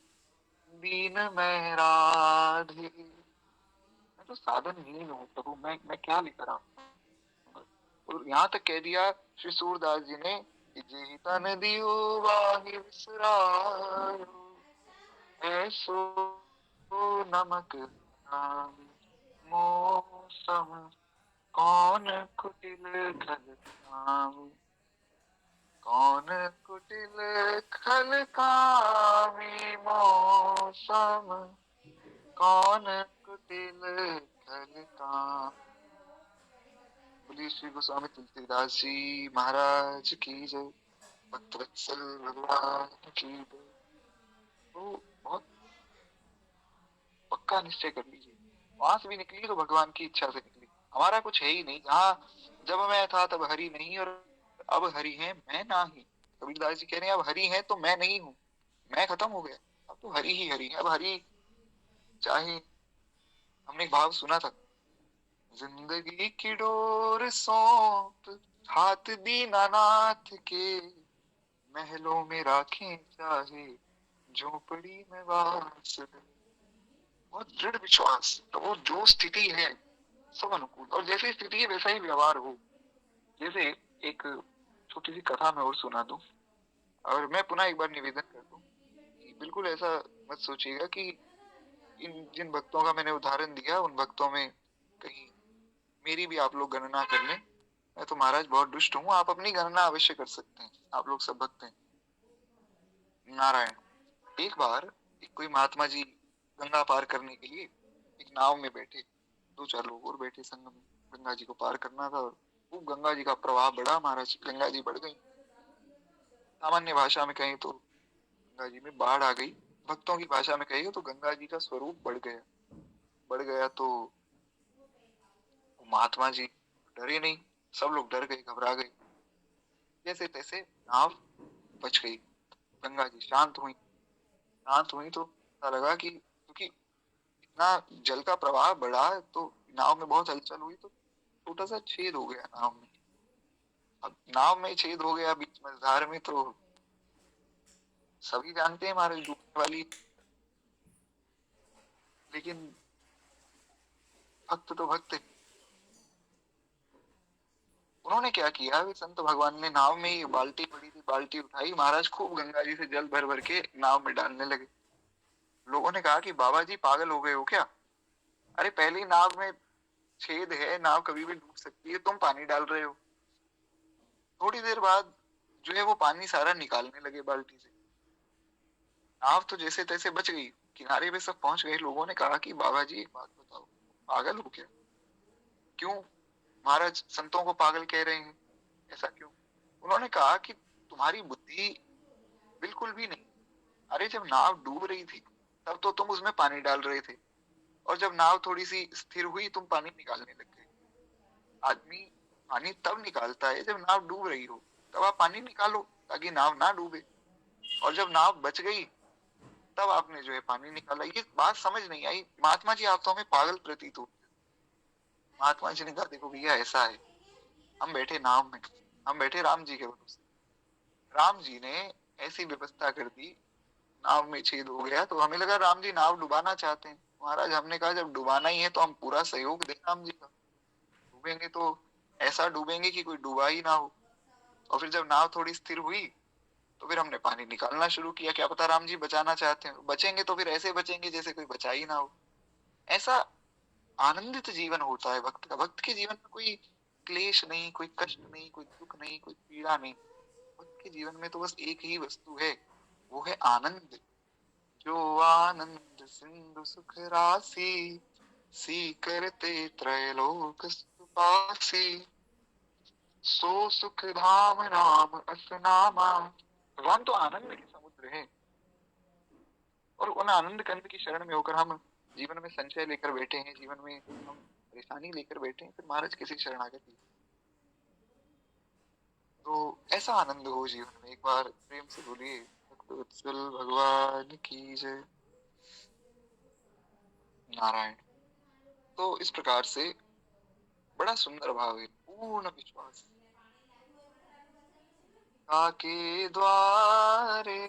दीन मैं राधे, मैं तो साधनहीन हूँ प्रभु, मैं क्या लेकर आऊं। और यहाँ तक कह दिया श्री सूरदास जी ने कि जेहि तन दियो वाहि विसरायो, ऐसो नमक नाहि मौसम, कौन कुटिल खल कामी, कौन कुटिल खल कामी मौसम, कौन कुटिल खल कामी। बोलिए श्री गोस्वामी तुलसीदास जी महाराज की जय, भक्तवत्सल भगवान की जय। तो बहुत पक्का निश्चय कर लीजिए, वहां से भी निकली तो भगवान की इच्छा से निकली। हमारा कुछ है ही नहीं। जहाँ जब मैं था तब हरि नहीं, और अब हरि है मैं नाही। कबीरदास जी कह रहे हैं अब हरि है तो मैं नहीं हूँ, मैं खत्म हो गया, अब तो हरि ही हरि है। अब हरि चाहे, हमने एक भाव सुना था, जिंदगी की डोर सौंप हाथ दीनानाथ के, महलों में राखें चाहे झोपड़ी में वास। बहुत दृढ़ विश्वास। तो वो जो स्थिति है सब अनुकूल, और जैसी स्थिति है वैसा ही व्यवहार हो। जैसे एक छोटी सी कथा मैं और सुना दूं, और मैं पुनः एक बार निवेदन कर दूं कि बिल्कुल ऐसा मत सोचिएगा कि इन जिन भक्तों का मैंने उदाहरण दिया उन भक्तों में कहीं मेरी भी आप लोग गणना कर लें। मैं तो महाराज बहुत दुष्ट हूँ, आप अपनी गणना अवश्य कर सकते हैं, आप लोग सब भक्त हैं। नारायण। एक बार एक कोई महात्मा जी गंगा पार करने के लिए एक नाव में बैठे, दो चार लोग और बैठे संग में। गंगा जी को पार करना था, और वो गंगा जी का प्रवाह बढ़ा महाराज, गंगा जी बढ़ गई। सामान्य भाषा में कहें तो गंगा जी में बाढ़ आ गई, भक्तों की भाषा में कहें तो गंगा जी का स्वरूप बढ़ गया। बढ़ गया तो महात्मा जी डरे नहीं, सब लोग डर गए, घबरा गए। जैसे तैसे नाव बच गई, गंगा जी शांत हुई। शांत हुई तो पता लगा कि क्योंकि इतना जल का प्रवाह बढ़ा तो नाव में बहुत हलचल हुई, तो छोटा सा छेद हो गया नाव में। अब नाव में छेद हो गया बीच मझधार में, तो सभी जानते हैं हमारे डूबने वाली, लेकिन भक्त तो भक्त है। उन्होंने क्या किया, वे संत भगवान ने नाव में ही बाल्टी पड़ी थी, बाल्टी उठाई, महाराज खूब गंगा जी से जल भर भर के नाव में डालने लगे। लोगों ने कहा कि बाबा जी पागल हो गए हो क्या, अरे पहले ही नाव में छेद है, नाव कभी भी डूब सकती है, तुम पानी डाल रहे हो। थोड़ी देर बाद जो है वो पानी सारा निकालने लगे बाल्टी से। नाव तो जैसे तैसे बच गई, किनारे पे सब पहुंच गए। लोगों ने कहा कि बाबा जी एक बात बताओ, पागल हो क्या, क्यों महाराज संतों को पागल कह रहे हैं, ऐसा क्यों। उन्होंने कहा कि तुम्हारी बुद्धि बिल्कुल भी नहीं। अरे जब नाव डूब रही थी तब तो तुम उसमें पानी डाल रहे थे, और जब नाव थोड़ी सी स्थिर हुई तुम पानी निकालने लग गए। आदमी पानी तब निकालता है जब नाव डूब रही हो, तब आप पानी निकालो ताकि नाव ना डूबे। और जब नाव बच गई तब आपने जो है पानी निकाला। ये बात समझ नहीं आई। महात्मा जी आप तो हमें पागल प्रतीत हो। महात्मा जी ने कहा देखो भैया ऐसा है, हम बैठे नाव में, हम बैठे राम जी के भरोसे, राम जी ने ऐसी व्यवस्था कर दी, नाव में छेद हो गया तो हमें लगा राम जी नाव डुबाना चाहते हैं। महाराज हमने कहा जब डुबाना ही है तो हम पूरा सहयोग दें राम जी का, डूबेंगे तो ऐसा डूबेंगे कि कोई डूबा ही ना हो। और फिर जब नाव थोड़ी स्थिर हुई तो फिर हमने पानी निकालना शुरू किया, क्या पता राम जी बचाना चाहते हैं, बचेंगे तो फिर ऐसे बचेंगे जैसे कोई बचा ही ना हो। ऐसा आनंदित जीवन होता है भक्त का। भक्त के जीवन में कोई क्लेश नहीं, कोई कष्ट नहीं, कोई दुख नहीं, कोई पीड़ा नहीं। भक्त के जीवन में तो बस एक ही वस्तु है, वो है आनंद। जो आनंद सिंधु सुख राशि, सी करते त्रैलोक सुपासी, सो सुख धाम राम असनामा। भगवान तो आनंद के समुद्र है, और उन आनंद कंद की शरण में होकर हम जीवन में संशय लेकर बैठे हैं, जीवन में हम परेशानी लेकर बैठे हैं, फिर महाराज किसी शरणागति। तो ऐसा आनंद हो जीवन में, एक बार प्रेम से बोलिए भक्त वत्सल भगवान की जय। नारायण। तो इस प्रकार से बड़ा सुंदर भाव है, पूर्ण विश्वास। काके द्वारे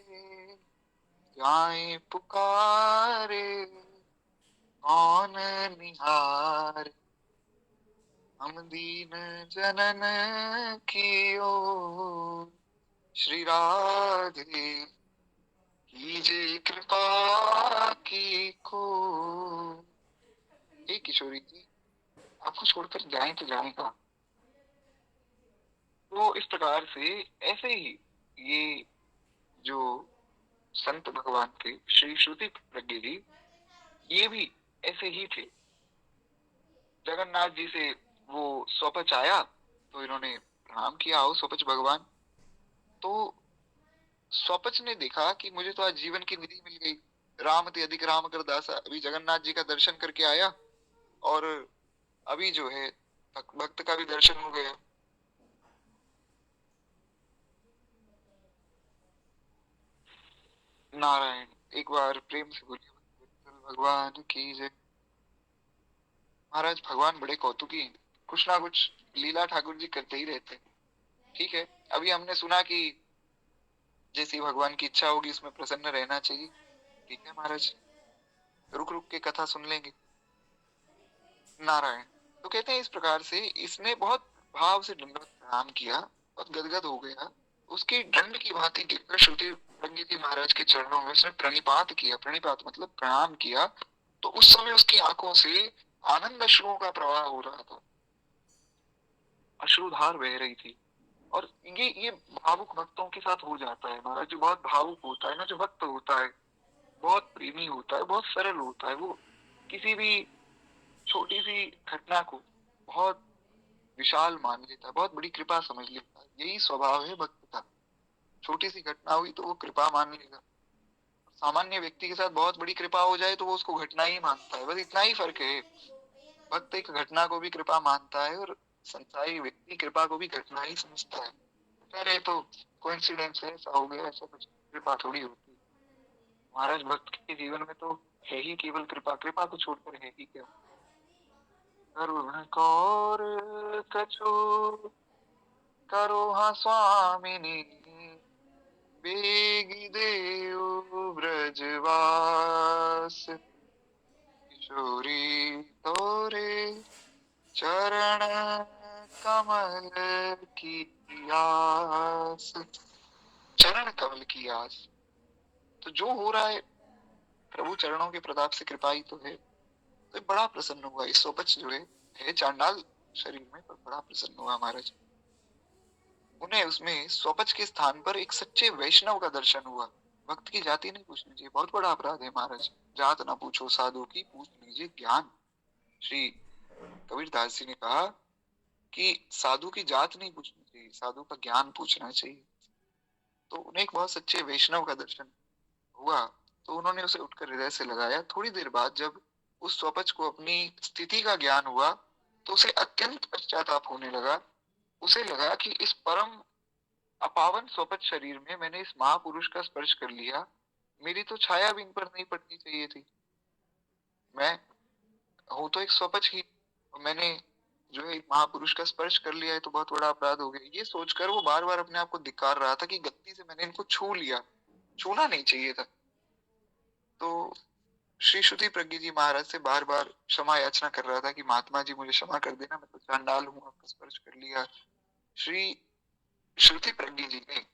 जाए पुकारे, कौन निहार, हम दीन जनन की ओर, श्री राधे कीजिए कृपा की को। हे किशोरी जी, आपको छोड़कर जाए तो जाए कहाँ। तो इस प्रकार से ऐसे ही ये जो संत भगवान थे श्री श्रुति प्रज्ञ जी, ये भी ऐसे ही थे। जगन्नाथ जी से वो स्वपच आया तो इन्होंने प्रणाम किया, आओ स्वपच भगवान। तो स्वपच ने देखा कि मुझे तो आज जीवन की निधि मिल गई, राम ते अधिक राम कर दासा। अभी जगन्नाथ जी का दर्शन करके आया और अभी जो है भक्त का भी दर्शन हो गया। नारायण। एक बार प्रेम से बोलिए भगवान की जय। महाराज भगवान बड़े कौतुकी हैं, कुछ ना कुछ लीला ठाकुर जी करते ही रहते हैं। ठीक है, अभी हमने सुना कि जैसी भगवान की इच्छा होगी उसमें प्रसन्न रहना चाहिए। ठीक है महाराज, रुक रुक के कथा सुन लेंगे। नारायण। तो कहते हैं इस प्रकार से इसने बहुत भाव से दंडवत प्रणाम किया और गदगद हो गया। उसकी दंड की भांति गिरकर श्रुति प्रज्ञ जी महाराज के चरणों में उसने प्रणिपात किया। प्रणिपात मतलब प्रणाम किया। तो उस समय उसकी आंखों से आनंद अश्रुओं का प्रवाह हो रहा था, अश्रुधार बह रही थी। और ये भावुक भक्तों के साथ हो जाता है महाराज। जो बहुत भावुक होता है ना, जो भक्त होता है, बहुत प्रेमी होता है, बहुत सरल होता है, वो किसी भी छोटी सी घटना को बहुत विशाल मान लेता है, बहुत बड़ी कृपा समझ लेता है। यही स्वभाव है भक्त का। छोटी सी घटना हुई तो वो कृपा मान लेगा। सामान्य व्यक्ति के साथ बहुत बड़ी कृपा हो जाए तो वो उसको घटना ही मानता है, बस इतना ही फर्क है। भक्त एक घटना को भी कृपा मानता है और संसारी व्यक्ति कृपा को भी घटना ही समझता है। अरे तो कोइंसिडेंस है, ऐसा हो गया, ऐसा कुछ कृपा थोड़ी होती है। महाराज भक्त के जीवन में तो है ही केवल कृपा। कृपा को छोड़कर है ही क्या। करुण कौर कछु करो हाँ स्वामिनी, बेगी देव ब्रजवास, किशोरी तोरे चरण कमल की आस। चरण कमल की आस। तो जो हो रहा है प्रभु चरणों के प्रताप से, कृपा ही तो है। तो बड़ा प्रसन्न हुआ। इस सोपच जो है चांडाल शरीर में, पर बड़ा प्रसन्न हुआ महाराज। उन्हें उसमें स्वपच के स्थान पर एक सच्चे वैष्णव का दर्शन हुआ। भक्त की जाति नहीं पूछनी चाहिए, बहुत बड़ा अपराध है महाराज। जात ना पूछो साधु की, पूछ लीजिए ज्ञान। श्री कबीरदास जी ने कहा कि साधु की जात नहीं पूछनी चाहिए, साधु का ज्ञान पूछना चाहिए। तो उन्हें एक बहुत सच्चे वैष्णव का दर्शन हुआ, तो उन्होंने उसे उठकर हृदय से लगाया। थोड़ी देर बाद जब उस स्वपच को अपनी स्थिति का ज्ञान हुआ तो उसे अत्यंत पश्चाताप होने लगा। उसे लगा कि इस परम अपावन स्वपच शरीर में मैंने इस महापुरुष का स्पर्श कर लिया, मेरी तो छाया भी इन पर नहीं पड़नी चाहिए थी। मैं हूं तो एक स्वपच ही, मैंने जो है महापुरुष का स्पर्श कर लिया है तो बहुत बड़ा अपराध हो गया। ये सोचकर वो बार बार अपने आप को धिक्कार रहा था कि गलती से मैंने इनको छू लिया, छूना नहीं चाहिए था। तो श्री श्रुति प्रज्ञ जी महाराज से बार बार क्षमा याचना कर रहा था कि महात्मा जी मुझे क्षमा कर देना, मैं तो चांडाल हूँ, आपका स्पर्श कर लिया। श्री श्रुति प्रज्ञ जी ने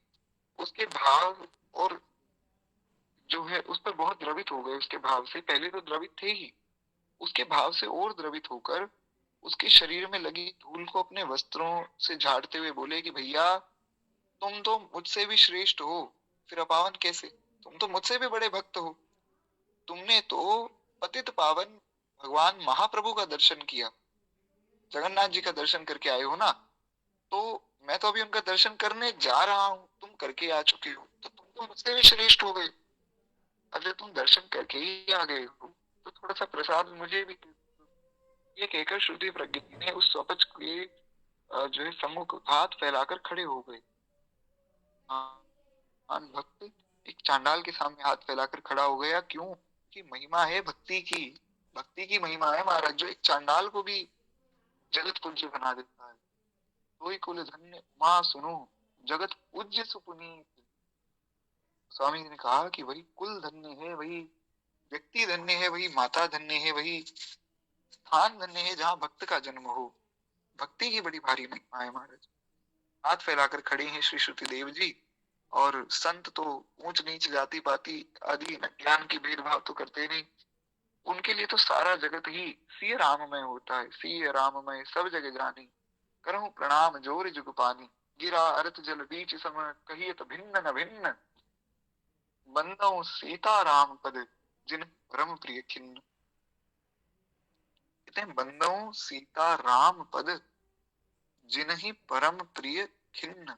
उसके भाव और जो है उस पर बहुत द्रवित हो गए। उसके भाव से पहले तो द्रवित थे ही, उसके भाव से और द्रवित होकर उसके शरीर में लगी धूल को अपने वस्त्रों से झाड़ते हुए बोले कि भैया तुम तो मुझसे भी श्रेष्ठ हो, फिर अपावन कैसे? तुम तो मुझसे भी बड़े भक्त हो। तुमने तो पतित पावन भगवान महाप्रभु का दर्शन किया, जगन्नाथ जी का दर्शन करके आए हो ना, तो मैं तो अभी उनका दर्शन करने जा रहा हूँ, तुम करके आ चुके हो, तो तुम तो मुझसे भी श्रेष्ठ हो गए। अब जब तुम दर्शन करके ही आ गए हो तो थोड़ा सा प्रसाद मुझे भी दे दो। ये कहकर श्रुति प्रज्ञ जी ने उस स्वपच के जो है सम्मुख हाथ फैलाकर खड़े हो गए। भक्त एक चांडाल के सामने हाथ फैलाकर खड़ा हो गया। क्यों? कि महिमा है भक्ति की, भक्ति की महिमा है महाराज, जो एक चांडाल को भी जगत पूज्य बना देता है। कोई कुल धन्य माँ सुनो, जगत पूज्य सुपुनीत। स्वामी जी ने कहा कि वही कुल धन्य है, वही व्यक्ति धन्य है, वही माता धन्य है, वही स्थान धन्य है जहाँ भक्त का जन्म हो। भक्ति की बड़ी भारी महिमा है महाराज। हाथ फैलाकर खड़े हैं श्री श्रुति देव जी। और संत तो ऊंच नीच जाति पाति आदि ज्ञान की भेदभाव तो करते नहीं, उनके लिए तो सारा जगत ही सिय राममय होता है। सिय राममय सब जग जानी, करहूं प्रणाम जोर जुग पानी। गिरा अरत जल बीच सम, कहियत भिन्न न भिन्न। बंदो सीता राम पद, जिन परम प्रिय खिन्न। कहते हैं बंदो सीता राम पद, जिन ही परम प्रिय खिन्न।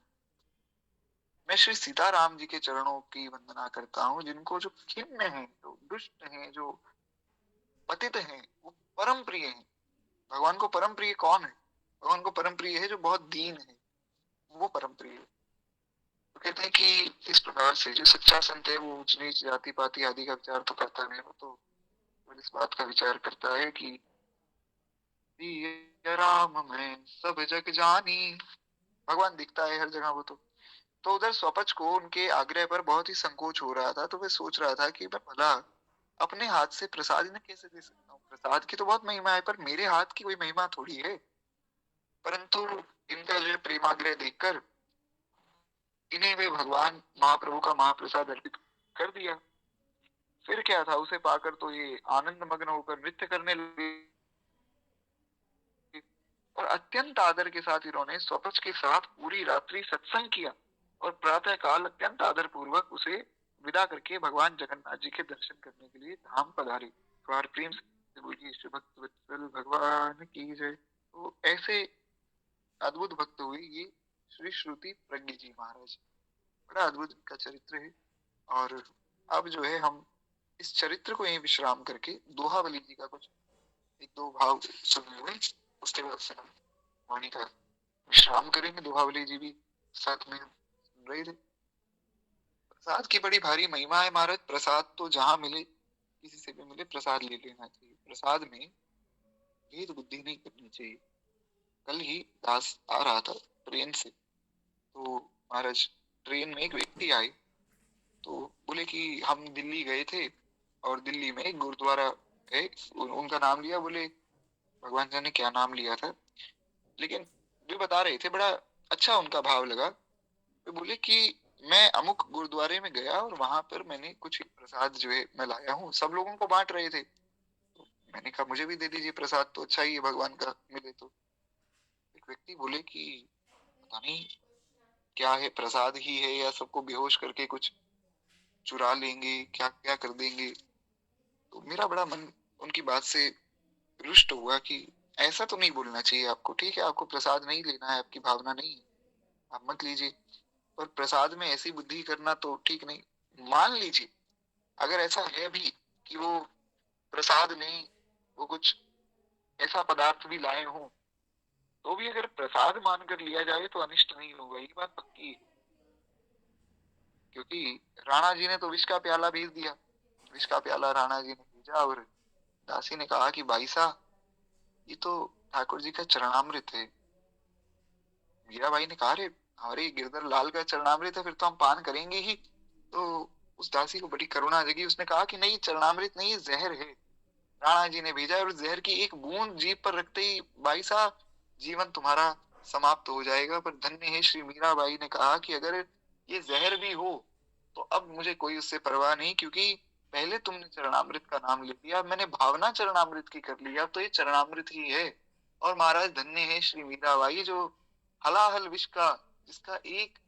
मैं श्री सीताराम जी के चरणों की वंदना करता हूँ, जिनको जो खिन्न है, जो दुष्ट हैं, जो पतित हैं, वो परम प्रिय हैं। भगवान को परम प्रिय कौन है? भगवान को परम प्रिय है जो बहुत दीन है, वो परम प्रिय है। तो कहते हैं कि इस प्रकार से जो सच्चा संत है वो ऊंच नीच जाति पाति आदि का विचार तो करता नहीं, वो तो इस बात का विचार करता है कि सिय राम में सब जग जानी। भगवान दिखता है हर जगह वो तो उधर स्वपच को उनके आग्रह पर बहुत ही संकोच हो रहा था। तो वे सोच रहा था कि मैं भला अपने हाथ से प्रसाद इन्हें कैसे दे सकता हूँ? प्रसाद की तो बहुत महिमा है, पर मेरे हाथ की कोई महिमा थोड़ी है। परंतु इनका जो है प्रेमाग्रह देखकर इन्हें वे भगवान महाप्रभु का महाप्रसाद अर्पित कर दिया। फिर क्या था, उसे पाकर तो ये आनंद मग्न होकर नृत्य करने लगे और अत्यंत आदर के साथ इन्होंने स्वपच के साथ पूरी रात्रि सत्संग किया और प्रातः काल अत्यंत आदर पूर्वक उसे विदा करके भगवान जगन्नाथ जी के दर्शन करने के लिए धाम पधारे। द्वार प्रेम से बोलिए श्री भक्त वत्सल भगवान की जय। तो ऐसे अद्भुत भक्त हुए ये श्री श्रुति प्रज्ञ जी महाराज। बड़ा अद्भुत का चरित्र है। और अब जो है हम इस चरित्र को यही विश्राम करके दोहावली जी का कुछ एक दो भाव सुन लेंगे, उसके बाद से हम वाणी का विश्राम करेंगे। दोहावली जी भी साथ में सुन रहे थे। प्रसाद की बड़ी भारी महिमा है महाराज। प्रसाद तो जहां मिले, किसी से भी मिले, प्रसाद ले लेना चाहिए। प्रसाद में भेद बुद्धि नहीं करनी चाहिए। कल ही दास आ रहा था ट्रेन से, तो महाराज ट्रेन में एक व्यक्ति आए तो बोले कि हम दिल्ली गए थे और दिल्ली में एक गुरुद्वारा है, उनका नाम लिया। बोले भगवान जाने क्या नाम लिया था, लेकिन जो बता रहे थे बड़ा अच्छा उनका भाव लगा। वे बोले कि मैं अमुक गुरुद्वारे में गया और वहां पर मैंने कुछ प्रसाद जो है मैं लाया हूँ, सब लोगों को बांट रहे थे। तो मैंने कहा मुझे भी दे दीजिए प्रसाद, तो अच्छा ही है भगवान का मिले तो। एक व्यक्ति बोले कि पता नहीं क्या है, प्रसाद ही है या सबको बेहोश करके कुछ चुरा लेंगे, क्या क्या कर देंगे। तो मेरा बड़ा मन उनकी बात से रुष्ट हुआ कि ऐसा तो नहीं बोलना चाहिए आपको। ठीक है, आपको प्रसाद नहीं लेना है, आपकी भावना नहीं है, आप मत लीजिए, पर प्रसाद में ऐसी बुद्धि करना तो ठीक नहीं। मान लीजिए अगर ऐसा है भी कि वो प्रसाद नहीं, वो कुछ ऐसा पदार्थ भी लाए हों, तो भी अगर प्रसाद मानकर लिया जाए तो अनिष्ट नहीं होगा, ये बात पक्की है। क्योंकि राणा जी ने तो विष का प्याला भेज दिया, विष का प्याला राणा जी ने भेजा और दासी ने कहा कि भाई साहब ये तो ठाकुर जी का चरणामृत है। मीरा भाई ने कहा अरे अरे गिरधर लाल का चरणामृत है, फिर तो हम पान करेंगे ही। तो उस दासी को बड़ी करुणा जगी। उसने कहा कि नहीं, चरणामृत नहीं, ये जहर है। राणा जी ने भेजा और जहर की एक बूंद जीभ पर रखते ही बाई साहब जीवन तुम्हारा समाप्त हो जाएगा। पर धन्य है श्री मीराबाई ने कहा कि अगर ये जहर भी हो तो अब मुझे कोई उससे परवाह नहीं, क्योंकि पहले तुमने चरणामृत का नाम ले लिया, मैंने भावना चरणामृत की कर लिया, तो ये चरणामृत ही है। और महाराज धन्य है श्री मीराबाई जो हलाहल विष का, जिसका एक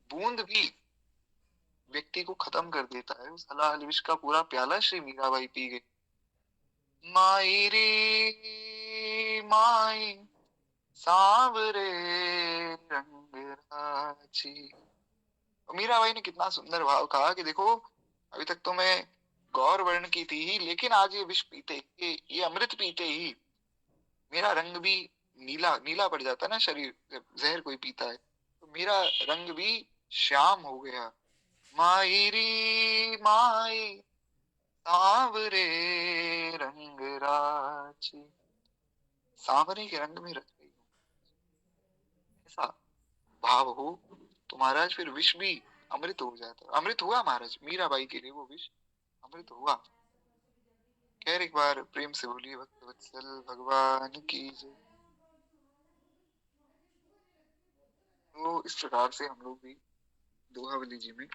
बूंद भी व्यक्ति को खत्म कर देता है, उस हलाहल विष का पूरा प्याला श्री मीराबाई पी गई। माई रे माई सांवरे रंग राची। मीराबाई ने कितना सुंदर भाव कहा कि देखो, अभी तक तो मैं गौर वर्ण की थी ही, लेकिन आज ये विष पीते, ये अमृत पीते ही मेरा रंग भी नीला नीला पड़ जाता है ना शरीर, जब जहर कोई पीता है, तो मेरा रंग भी श्याम हो गया। माई री माई सांवरे रंग राची, सांवरे के रंग में रच गई हूँ, ऐसा भाव हो तो महाराज फिर विष भी अमृत हो जाता है। अमृत हुआ महाराज मीराबाई के लिए, वो विष अमृत हुआ। खैर एक बार प्रेम से बोलिए भक्त वत्सल भगवान की जय। तो इस प्रकार से हम लोग भी दोहावली जी में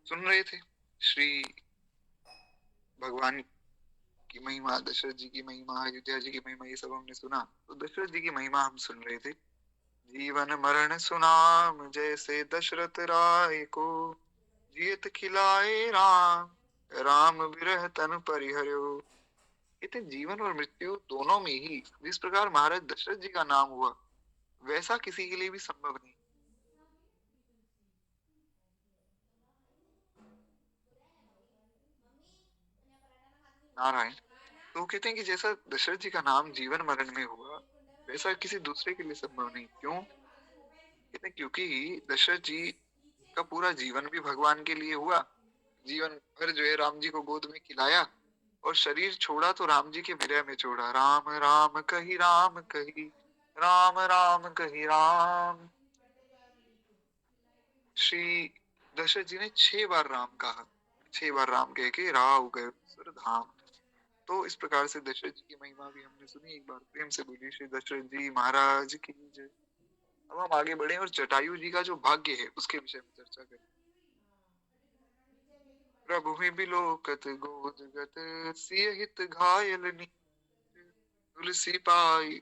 सुन रहे थे श्री भगवान की महिमा, दशरथ जी की महिमा, अयोध्या जी की महिमा, ये सब हमने सुना। तो दशरथ जी की महिमा हम सुन रहे थे। जीवन मरण सुनाम जैसे दशरथ राय को, जियत खिलाए राम, राम विरह तन परिहर्यो। कहते जीवन और मृत्यु दोनों में ही जिस प्रकार महाराज दशरथ जी का नाम हुआ, वैसा किसी के लिए भी संभव नहीं। नारायण। तो कहते हैं कि जैसा दशरथ जी का नाम जीवन मरण में हुआ, वैसा किसी दूसरे के लिए संभव नहीं। क्यों? कहते हैं क्योंकि दशरथ जी का पूरा जीवन भी भगवान के लिए हुआ। जीवन भर जो है राम जी को गोद में खिलाया, और शरीर छोड़ा तो राम जी के विरह में छोड़ा। राम राम कही राम कही, राम राम कही राम। श्री दशरथ जी ने 6 बार राम कहा, 6 बार राम कह के राव गए सुर धाम। तो इस प्रकार से दशरथ जी की महिमा भी हमने सुनी। एक बार प्रेम से बोलिए श्री दशरथ जी महाराज की जय। अब हम आगे बढ़े और जटायु जी का जो भाग्य है उसके विषय में चर्चा करें। प्रभु में बिलोकत गोद गत, सिय हित घायल नीच, तुलसी पाई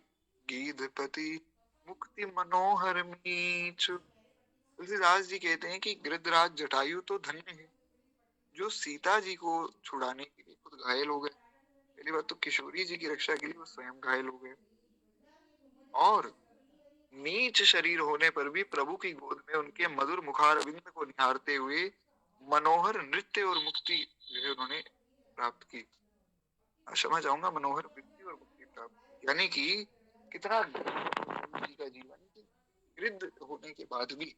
गीधपति, मुक्ति मनोहर मीच। तुलसीदास जी कहते हैं कि गृधराज जटायु तो धन्य है जो सीता जी को छुड़ाने के लिए खुद घायल हो गए। पहली बात तो किशोरी जी की रक्षा के लिए वो स्वयं घायल हो गए, और नीच शरीर होने पर भी प्रभु की गोद में उनके मधुर मुखारविंद को निहारते हुए मनोहर नृत्य और मुक्ति जो है उन्होंने प्राप्त की। क्षमा चाहूंगा, मनोहर वृत्ति और मुक्ति प्राप्त, यानी कि कितना जी का जीवन, गृद्ध होने के बाद भी,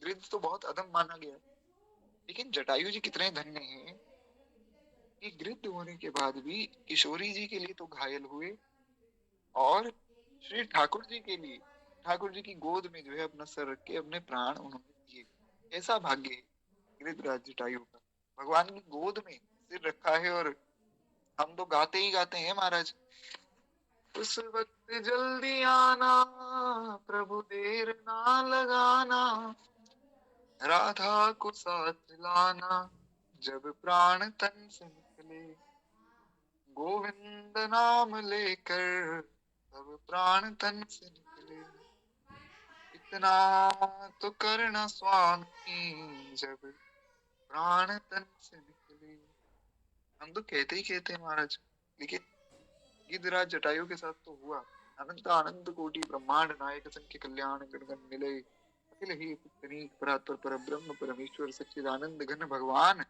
गृद्ध तो बहुत अधम माना गया, लेकिन जटायु जी कितने धन्य हैं कि गृद्ध होने के बाद भी किशोरी जी के लिए तो घायल हुए, और श्री ठाकुर जी के लिए ठाकुर जी की गोद में जो है अपना सर रख के अपने प्राण उन्होंने दिए। ऐसा भाग्य है गृधराज जटायु का, भगवान की गोद में सिर रखा है। और हम तो गाते ही गाते हैं महाराज, उस वक्त जल्दी आना प्रभु देर ना लगाना, राधा को साथ लाना जब प्राण तन से निकले, गोविंद नाम लेकर तब प्राण तन से निकले, इतना तो करना स्वामी जब प्राण तन से निकले। हम तो कहते ही कहते हैं महाराज, लेकिन गिद्धराज जटायु के साथ तो हुआ। अनंत आनंद कोटि ब्रह्मांड नायक संख्य कल्याण गणगण मिले, अखिल ही तनीक परात्पर पर ब्रह्म परमेश्वर सच्चिदानंद घन भगवान,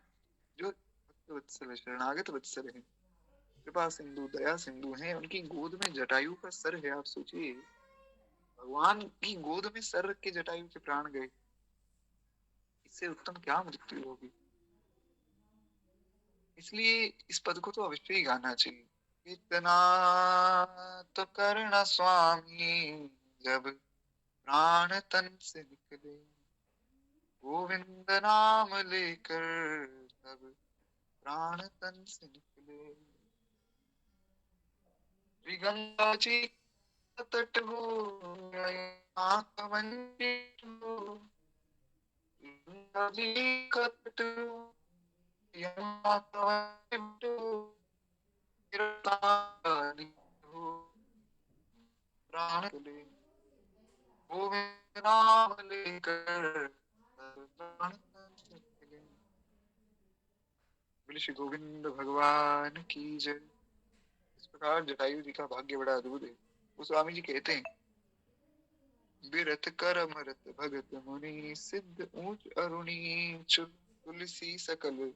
जो भक्त वत्सल शरणागत वत्सल है, कृपा सिंधु दया सिंधु है, उनकी गोद में जटायु का सर है। आप सोचिए, भगवान की गोद में सर रख के जटायु के प्राण गए, इससे उत्तम क्या मृत्यु होगी। इसलिए इस पद को तो अवश्य ही गाना चाहिए। इतना तो करना स्वामी जब प्राण तन से निकले, गोविंद नाम लेकर तब प्राण तन से निकले। श्री गंगा जी का तट हो आंख मंजिल हो, गंगा जी का तट हो यहाँ का मंजिल हो, गिरफ्तारी हो प्राण ले, गोविंद नाम लेकर तब प्राण तन से निकले। बोले श्री गोविंद भगवान की जय। इस प्रकार जटायु जी का भाग्य बड़ा अद्भुत है। वो स्वामी जी कहते हैं, बिरथ कर मरत भगत मुनि सिद्ध ऊंच अरुणीच, तुलसी सकल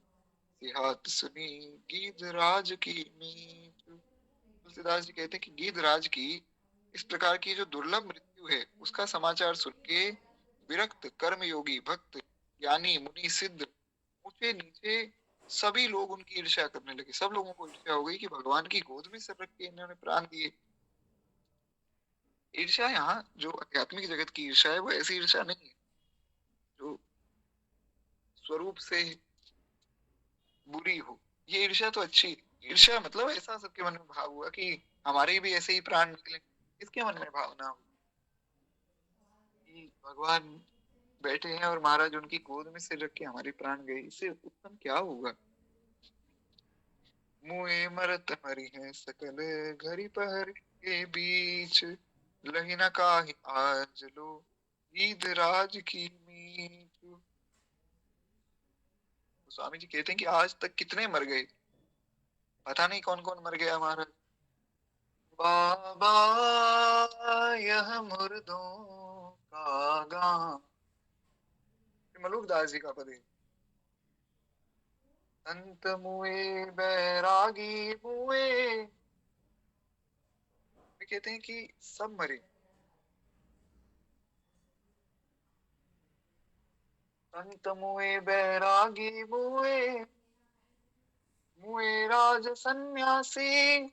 सिहात सुनी गीधराज की मीच। तुलसीदास जी कहते हैं कि गीधराज की इस प्रकार की जो दुर्लभ मृत्यु है उसका समाचार सुन के विरक्त कर्मयोगी भक्त ज्ञानी मुनि सिद्ध ऊंचे नीचे सभी लोग उनकी ईर्ष्या करने लगे। सब लोगों को ईर्ष्या हो गई कि भगवान की गोद में सर रख के इन्होंने प्राण दिए। ईर्ष्या यहाँ जो आध्यात्मिक जगत की ईर्ष्या है वो ऐसी ईर्ष्या नहीं है जो स्वरूप से बुरी हो। ये ईर्ष्या तो अच्छी है। ईर्ष्या मतलब ऐसा सबके मन में भाव हुआ कि हमारे भी ऐसे ही प्राण निकले। इसके मन में भावना हो कि भगवान बैठे हैं और महाराज उनकी गोद में सिर रख के हमारे प्राण गए, इससे उत्तम क्या होगा। मुए मरत मरी है सकल घरी पहर के बीच, लही न काहि आज लो गीध राज की मीच। स्वामी जी कहते हैं कि आज तक कितने मर गए, पता नहीं कौन कौन मर गया महाराज। बाबा यह मुर्दों का गांव, मलुकदास जी का पद है। संत मुए बैरागी मुए, कहते हैं कि सब मरे। संत मुए बैरागी मुए, मुए राज सन्यासी।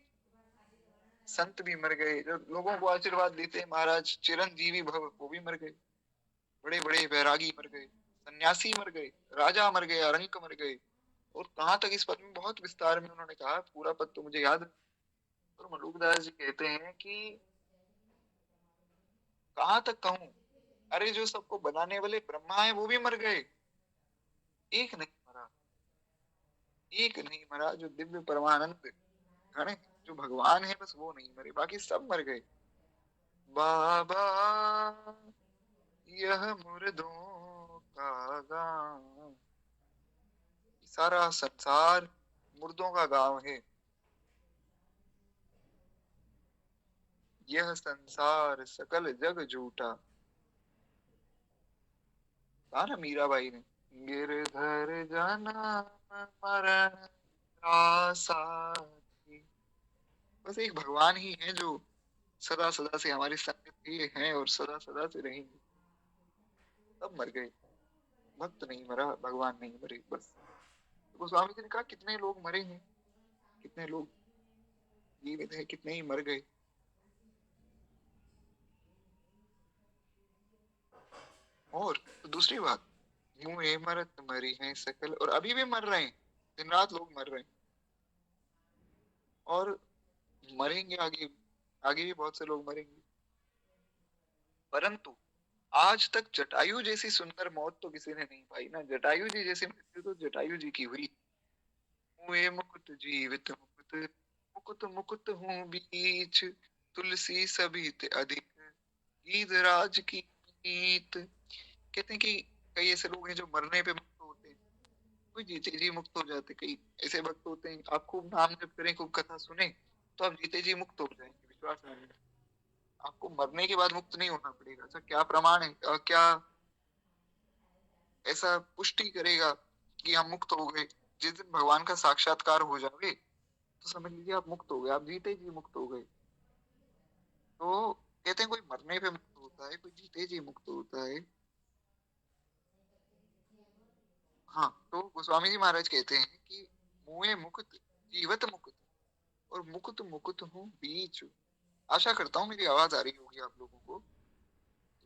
संत भी मर गए जो लोगों को आशीर्वाद देते हैं महाराज चिरंजीवी भव, वो भी मर गए। बड़े बड़े बैरागी मर गए, सन्यासी मर गए, राजा मर गए, अरंक मर गए। और कहाँ तक इस पद में बहुत विस्तार में उन्होंने कहा, पूरा पद तो मुझे याद है। और मलुकदास जी कहते हैं कि कहाँ तक कहूं, अरे जो सबको बनाने वाले ब्रह्मा है वो भी मर गए, एक नहीं मरा। एक नहीं मरा जो दिव्य परमानंद गण है, जो भगवान है, बस वो नहीं मरे, बाकी सब मर गए। बाबा यह मुर्दों का गांव, सारा संसार मुर्दों का गांव है। यह संसार सकल जग झूठा, कहा ना मीराबाई ने, गिरधर जन्म मरण साथी। बस एक भगवान ही है जो सदा सदा से हमारे संग ही हैं और सदा सदा से रहेंगे। सब मर गए, भक्त नहीं मरा, भगवान नहीं मरे। बस तो गोस्वामी जी ने कहा कितने लोग मरे हैं, कितने लोग जीवित हैं, कितने ही मर गए। और तो दूसरी बात, मुँह मरत मरी है सकल, और अभी भी मर रहे हैं, दिन रात लोग मर रहे हैं और मरेंगे आगे। आगे भी बहुत से लोग मरेंगे। परंतु आज तक जटायु जैसी सुंदर मौत तो किसी ने नहीं पाई ना। जटायु जी जैसी मृत्यु तो जटायु जी की हुई। मुए मुकुट जीवित मुकुट, मुकुट मुकुट हूँ बीच, तुलसी सभी ते अधिक गीधराज की नीत। कहते हैं कि कई ऐसे लोग हैं जो मरने पे मुक्त होते हैं, कोई जीते जी मुक्त हो जाते। कई ऐसे भक्त होते हैं, आप खूब नाम जप करें, खूब कथा सुने तो आप जीते जी मुक्त हो जाएंगे, विश्वास नहीं। आपको मरने के बाद मुक्त नहीं होना पड़ेगा। ऐसा क्या प्रमाण है, क्या ऐसा पुष्टि करेगा कि हम मुक्त हो गए। जिस दिन भगवान का साक्षात्कार हो जाए तो समझ लीजिए आप मुक्त हो गए, आप जीते जी मुक्त हो गए। तो कहते हैं कोई मरने पे मुक्त होता है, कोई जीते जी मुक्त होता है। हाँ, तो गोस्वामी जी महाराज कहते हैं कि मुए मुकुत जीवत मुकुत, और मुकुत मुकुत हूँ बीच। आशा करता हूँ मेरी आवाज आ रही होगी आप लोगों को।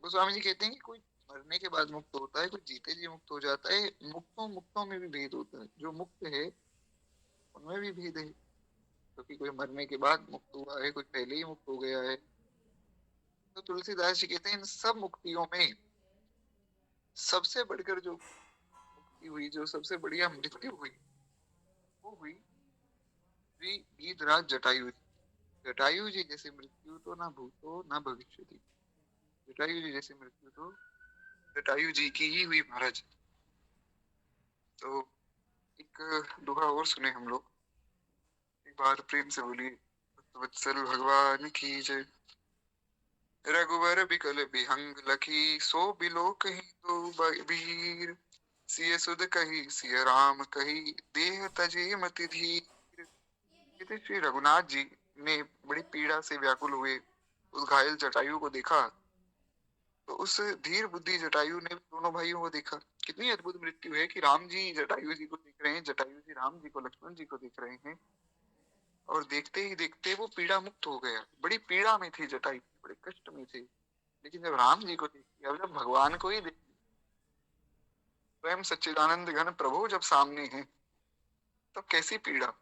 गोस्वामी जी कहते हैं कि कोई मरने के बाद मुक्त होता है, कोई जीते जी मुक्त हो जाता है। मुक्तों मुक्तों में भी भेद होता है, जो मुक्त है उनमें भी भेद है, क्योंकि कोई मरने के बाद मुक्त हुआ है, कोई पहले ही मुक्त हो गया है। तो तुलसीदास जी कहते हैं इन सब मुक्तियों में सबसे बढ़कर जो मुक्ति हुई, जो सबसे बढ़िया मृत्यु हुई, वो हुई श्री गीधराज जटायु जी। जटायु जी जैसी मृत्यु तो ना भूतो ना भविष्यति। जटायु जी जैसी मृत्यु तो जटायु जी की ही हुई महाराज। तो एक दोहा और सुने हम लोग, एक बार प्रेम से बोलिए, वत्सल भगवान की जय। रघुवर बिकल बिहंग लखी, सो बिलो कही तो वीर। सिय सुध कही सिय राम कही, देह तजे मति धीर। कहते श्री रघुनाथ जी ने बड़ी पीड़ा से व्याकुल हुए उस घायल जटायु को देखा, तो उस धीर बुद्धि जटायु ने दोनों भाइयों को देखा। कितनी अद्भुत मृत्यु है कि राम जी जटायु जी को देख रहे हैं, जटायु जी राम जी को, लक्ष्मण जी को देख रहे हैं, और देखते ही देखते वो पीड़ा मुक्त हो गया। बड़ी पीड़ा में थे जटायु, बड़े कष्ट में थे, लेकिन जब राम जी को देख लिया, जब भगवान को ही देख लिया, स्वयं सच्चिदानंद घन प्रभु जब सामने है, तब कैसी पीड़ा।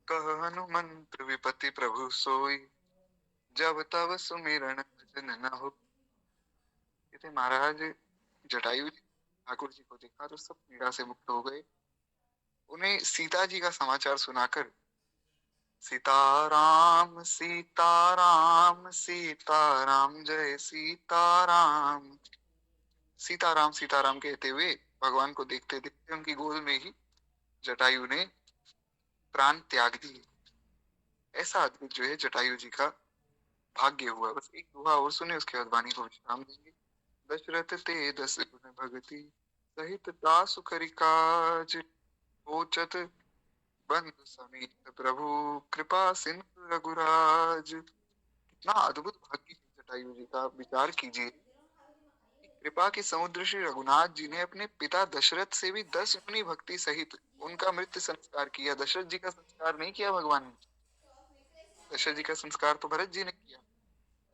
कह हनुमंत विपति प्रभु सोई, जब तब सुमिरन भजन न हो। कहते महाराज जटायु जी ठाकुर जी को देखा तो सब पीड़ा से मुक्त हो गए। उन्हें सीता जी का समाचार सुनाकर, सीताराम सीताराम सीताराम जय सीताराम, सीताराम सीताराम कहते हुए भगवान को देखते देखते उनकी गोद में ही जटायु ने प्राण त्याग दिए। ऐसा अद्भुत जो है जटायु जी का भाग्य हुआ। बस एक दोहा और सुने, उसके बाद वाणी को विश्राम देंगे। दशरथ ते दस गुण भगति, सहित तासु करि काज। सोचत बंधु समेत प्रभु, कृपा सिंधु रघुराज। कितना अद्भुत भाग्य है जटायु जी का, विचार कीजिए। कृपा के समुद्र श्री रघुनाथ जी ने अपने पिता दशरथ से भी 10 गुनी भक्ति सहित उनका मृत्यु संस्कार किया। दशरथ जी का संस्कार नहीं किया भगवान ने, दशरथ जी का संस्कार तो भरत जी ने किया।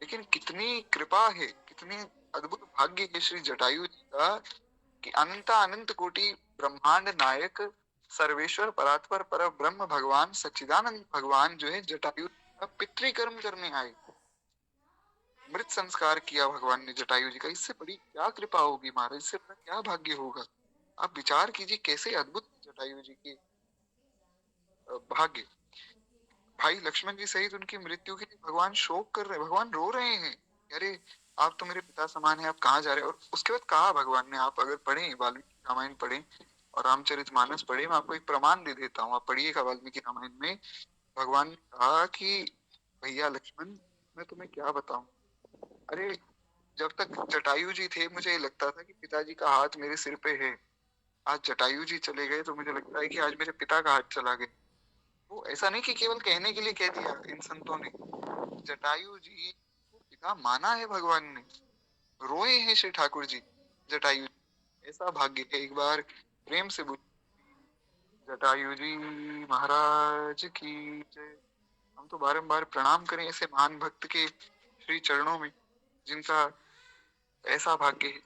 लेकिन कितनी कृपा है, कितनी अद्भुत भाग्य है श्री जटायु जी का, कि अनंत अनंत कोटि ब्रह्मांड नायक सर्वेश्वर परात्पर पर ब्रह्म भगवान सच्चिदानंद भगवान जो है जटायु का पितृकर्म करने आए, मृत संस्कार किया भगवान ने जटायु जी का। इससे बड़ी क्या कृपा होगी महाराज, इससे बड़ा क्या भाग्य होगा। आप विचार कीजिए कैसे अद्भुत जटायु जी के भाग्य। भाई लक्ष्मण जी सहित उनकी मृत्यु के लिए भगवान शोक कर रहे हैं, भगवान रो रहे हैं, अरे आप तो मेरे पिता समान है, आप कहाँ जा रहे हैं। और उसके बाद कहा भगवान ने, आप अगर पढ़ें वाल्मीकि रामायण पढ़ें और रामचरितमानस पढ़ें, मैं आपको एक प्रमाण दे देता हूँ, आप पढ़िएगा वाल्मीकि रामायण में। भगवान ने कहा कि भैया लक्ष्मण, मैं तुम्हें क्या बताऊं, अरे जब तक जटायु जी थे मुझे लगता था कि पिताजी का हाथ मेरे सिर पे है, आज जटायु जी चले गए तो मुझे लगता है कि आज मेरे पिता का हाथ चला गया। वो ऐसा नहीं कि केवल कहने के लिए कह दिया इन संतों ने, जटायु जी को पिता माना है भगवान ने, रोए हैं श्री ठाकुर जी जटायु जी। ऐसा भाग्य है। एक बार प्रेम से बोल, जटायु जी महाराज की जय। हम तो बारंबार प्रणाम करें ऐसे महान भक्त के श्री चरणों में, जिनका ऐसा भाग्य है।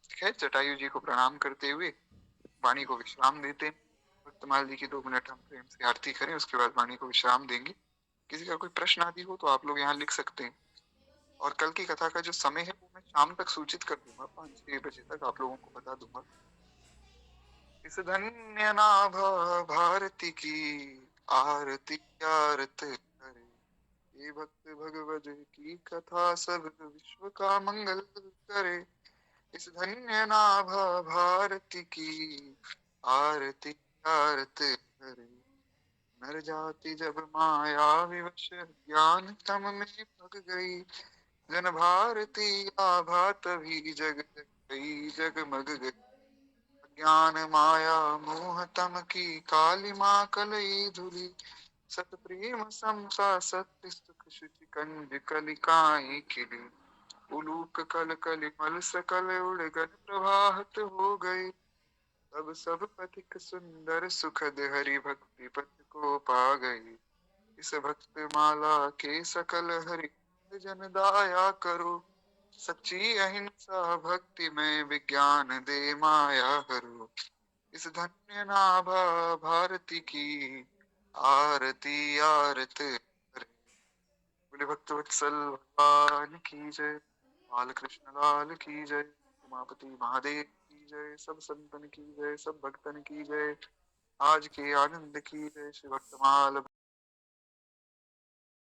खैर जटायु जी को प्रणाम करते हुए वाणी को विश्राम देते हैं। भक्तमाल जी की 2 मिनट हम प्रेम से आरती करें, उसके बाद वाणी को विश्राम देंगे। किसी का कोई प्रश्न आदि हो तो आप लोग यहाँ लिख सकते हैं। और कल की कथा का जो समय है वो मैं शाम तक सूचित कर दूंगा, 5-6 बजे तक आप लोगों को बता दूंगा। इस धन्य नाभ भारती की आरती आरत करे, ये भक्त भगवत की कथा सब विश्व का मंगल करे। इस धन्य नाभ भारती की आरती आरत करे, नर जाति जब माया विवश ज्ञान तम में पक गई। जन भारती आभा तभी जग जग गई, जगमग गई। ज्ञान माया मोह तम की काली माँ कलई धुली। सत प्रेम समता सत्य सुख शुचि कंज कलिकाई खिली। उलूक कल कलि मल सकल उड़गन प्रवाहत हो गए। तब सब पथिक सुंदर सुखद हरि भक्ति पथ को पा गई। इस भक्त माला के सकल हरि जन दाया करो। सच्ची अहिंसा भक्ति में विज्ञान दे माया हरो, इस धन्य नाभा भारती की आरती आरत करे। बोले भक्त वत्सल भगवान की जय, बाल कृष्ण लाल की जय, उमापति महादेव की जय, सब संतन की जय, सब भक्तन की जय, आज के आनंद की जय, श्री भक्तमाल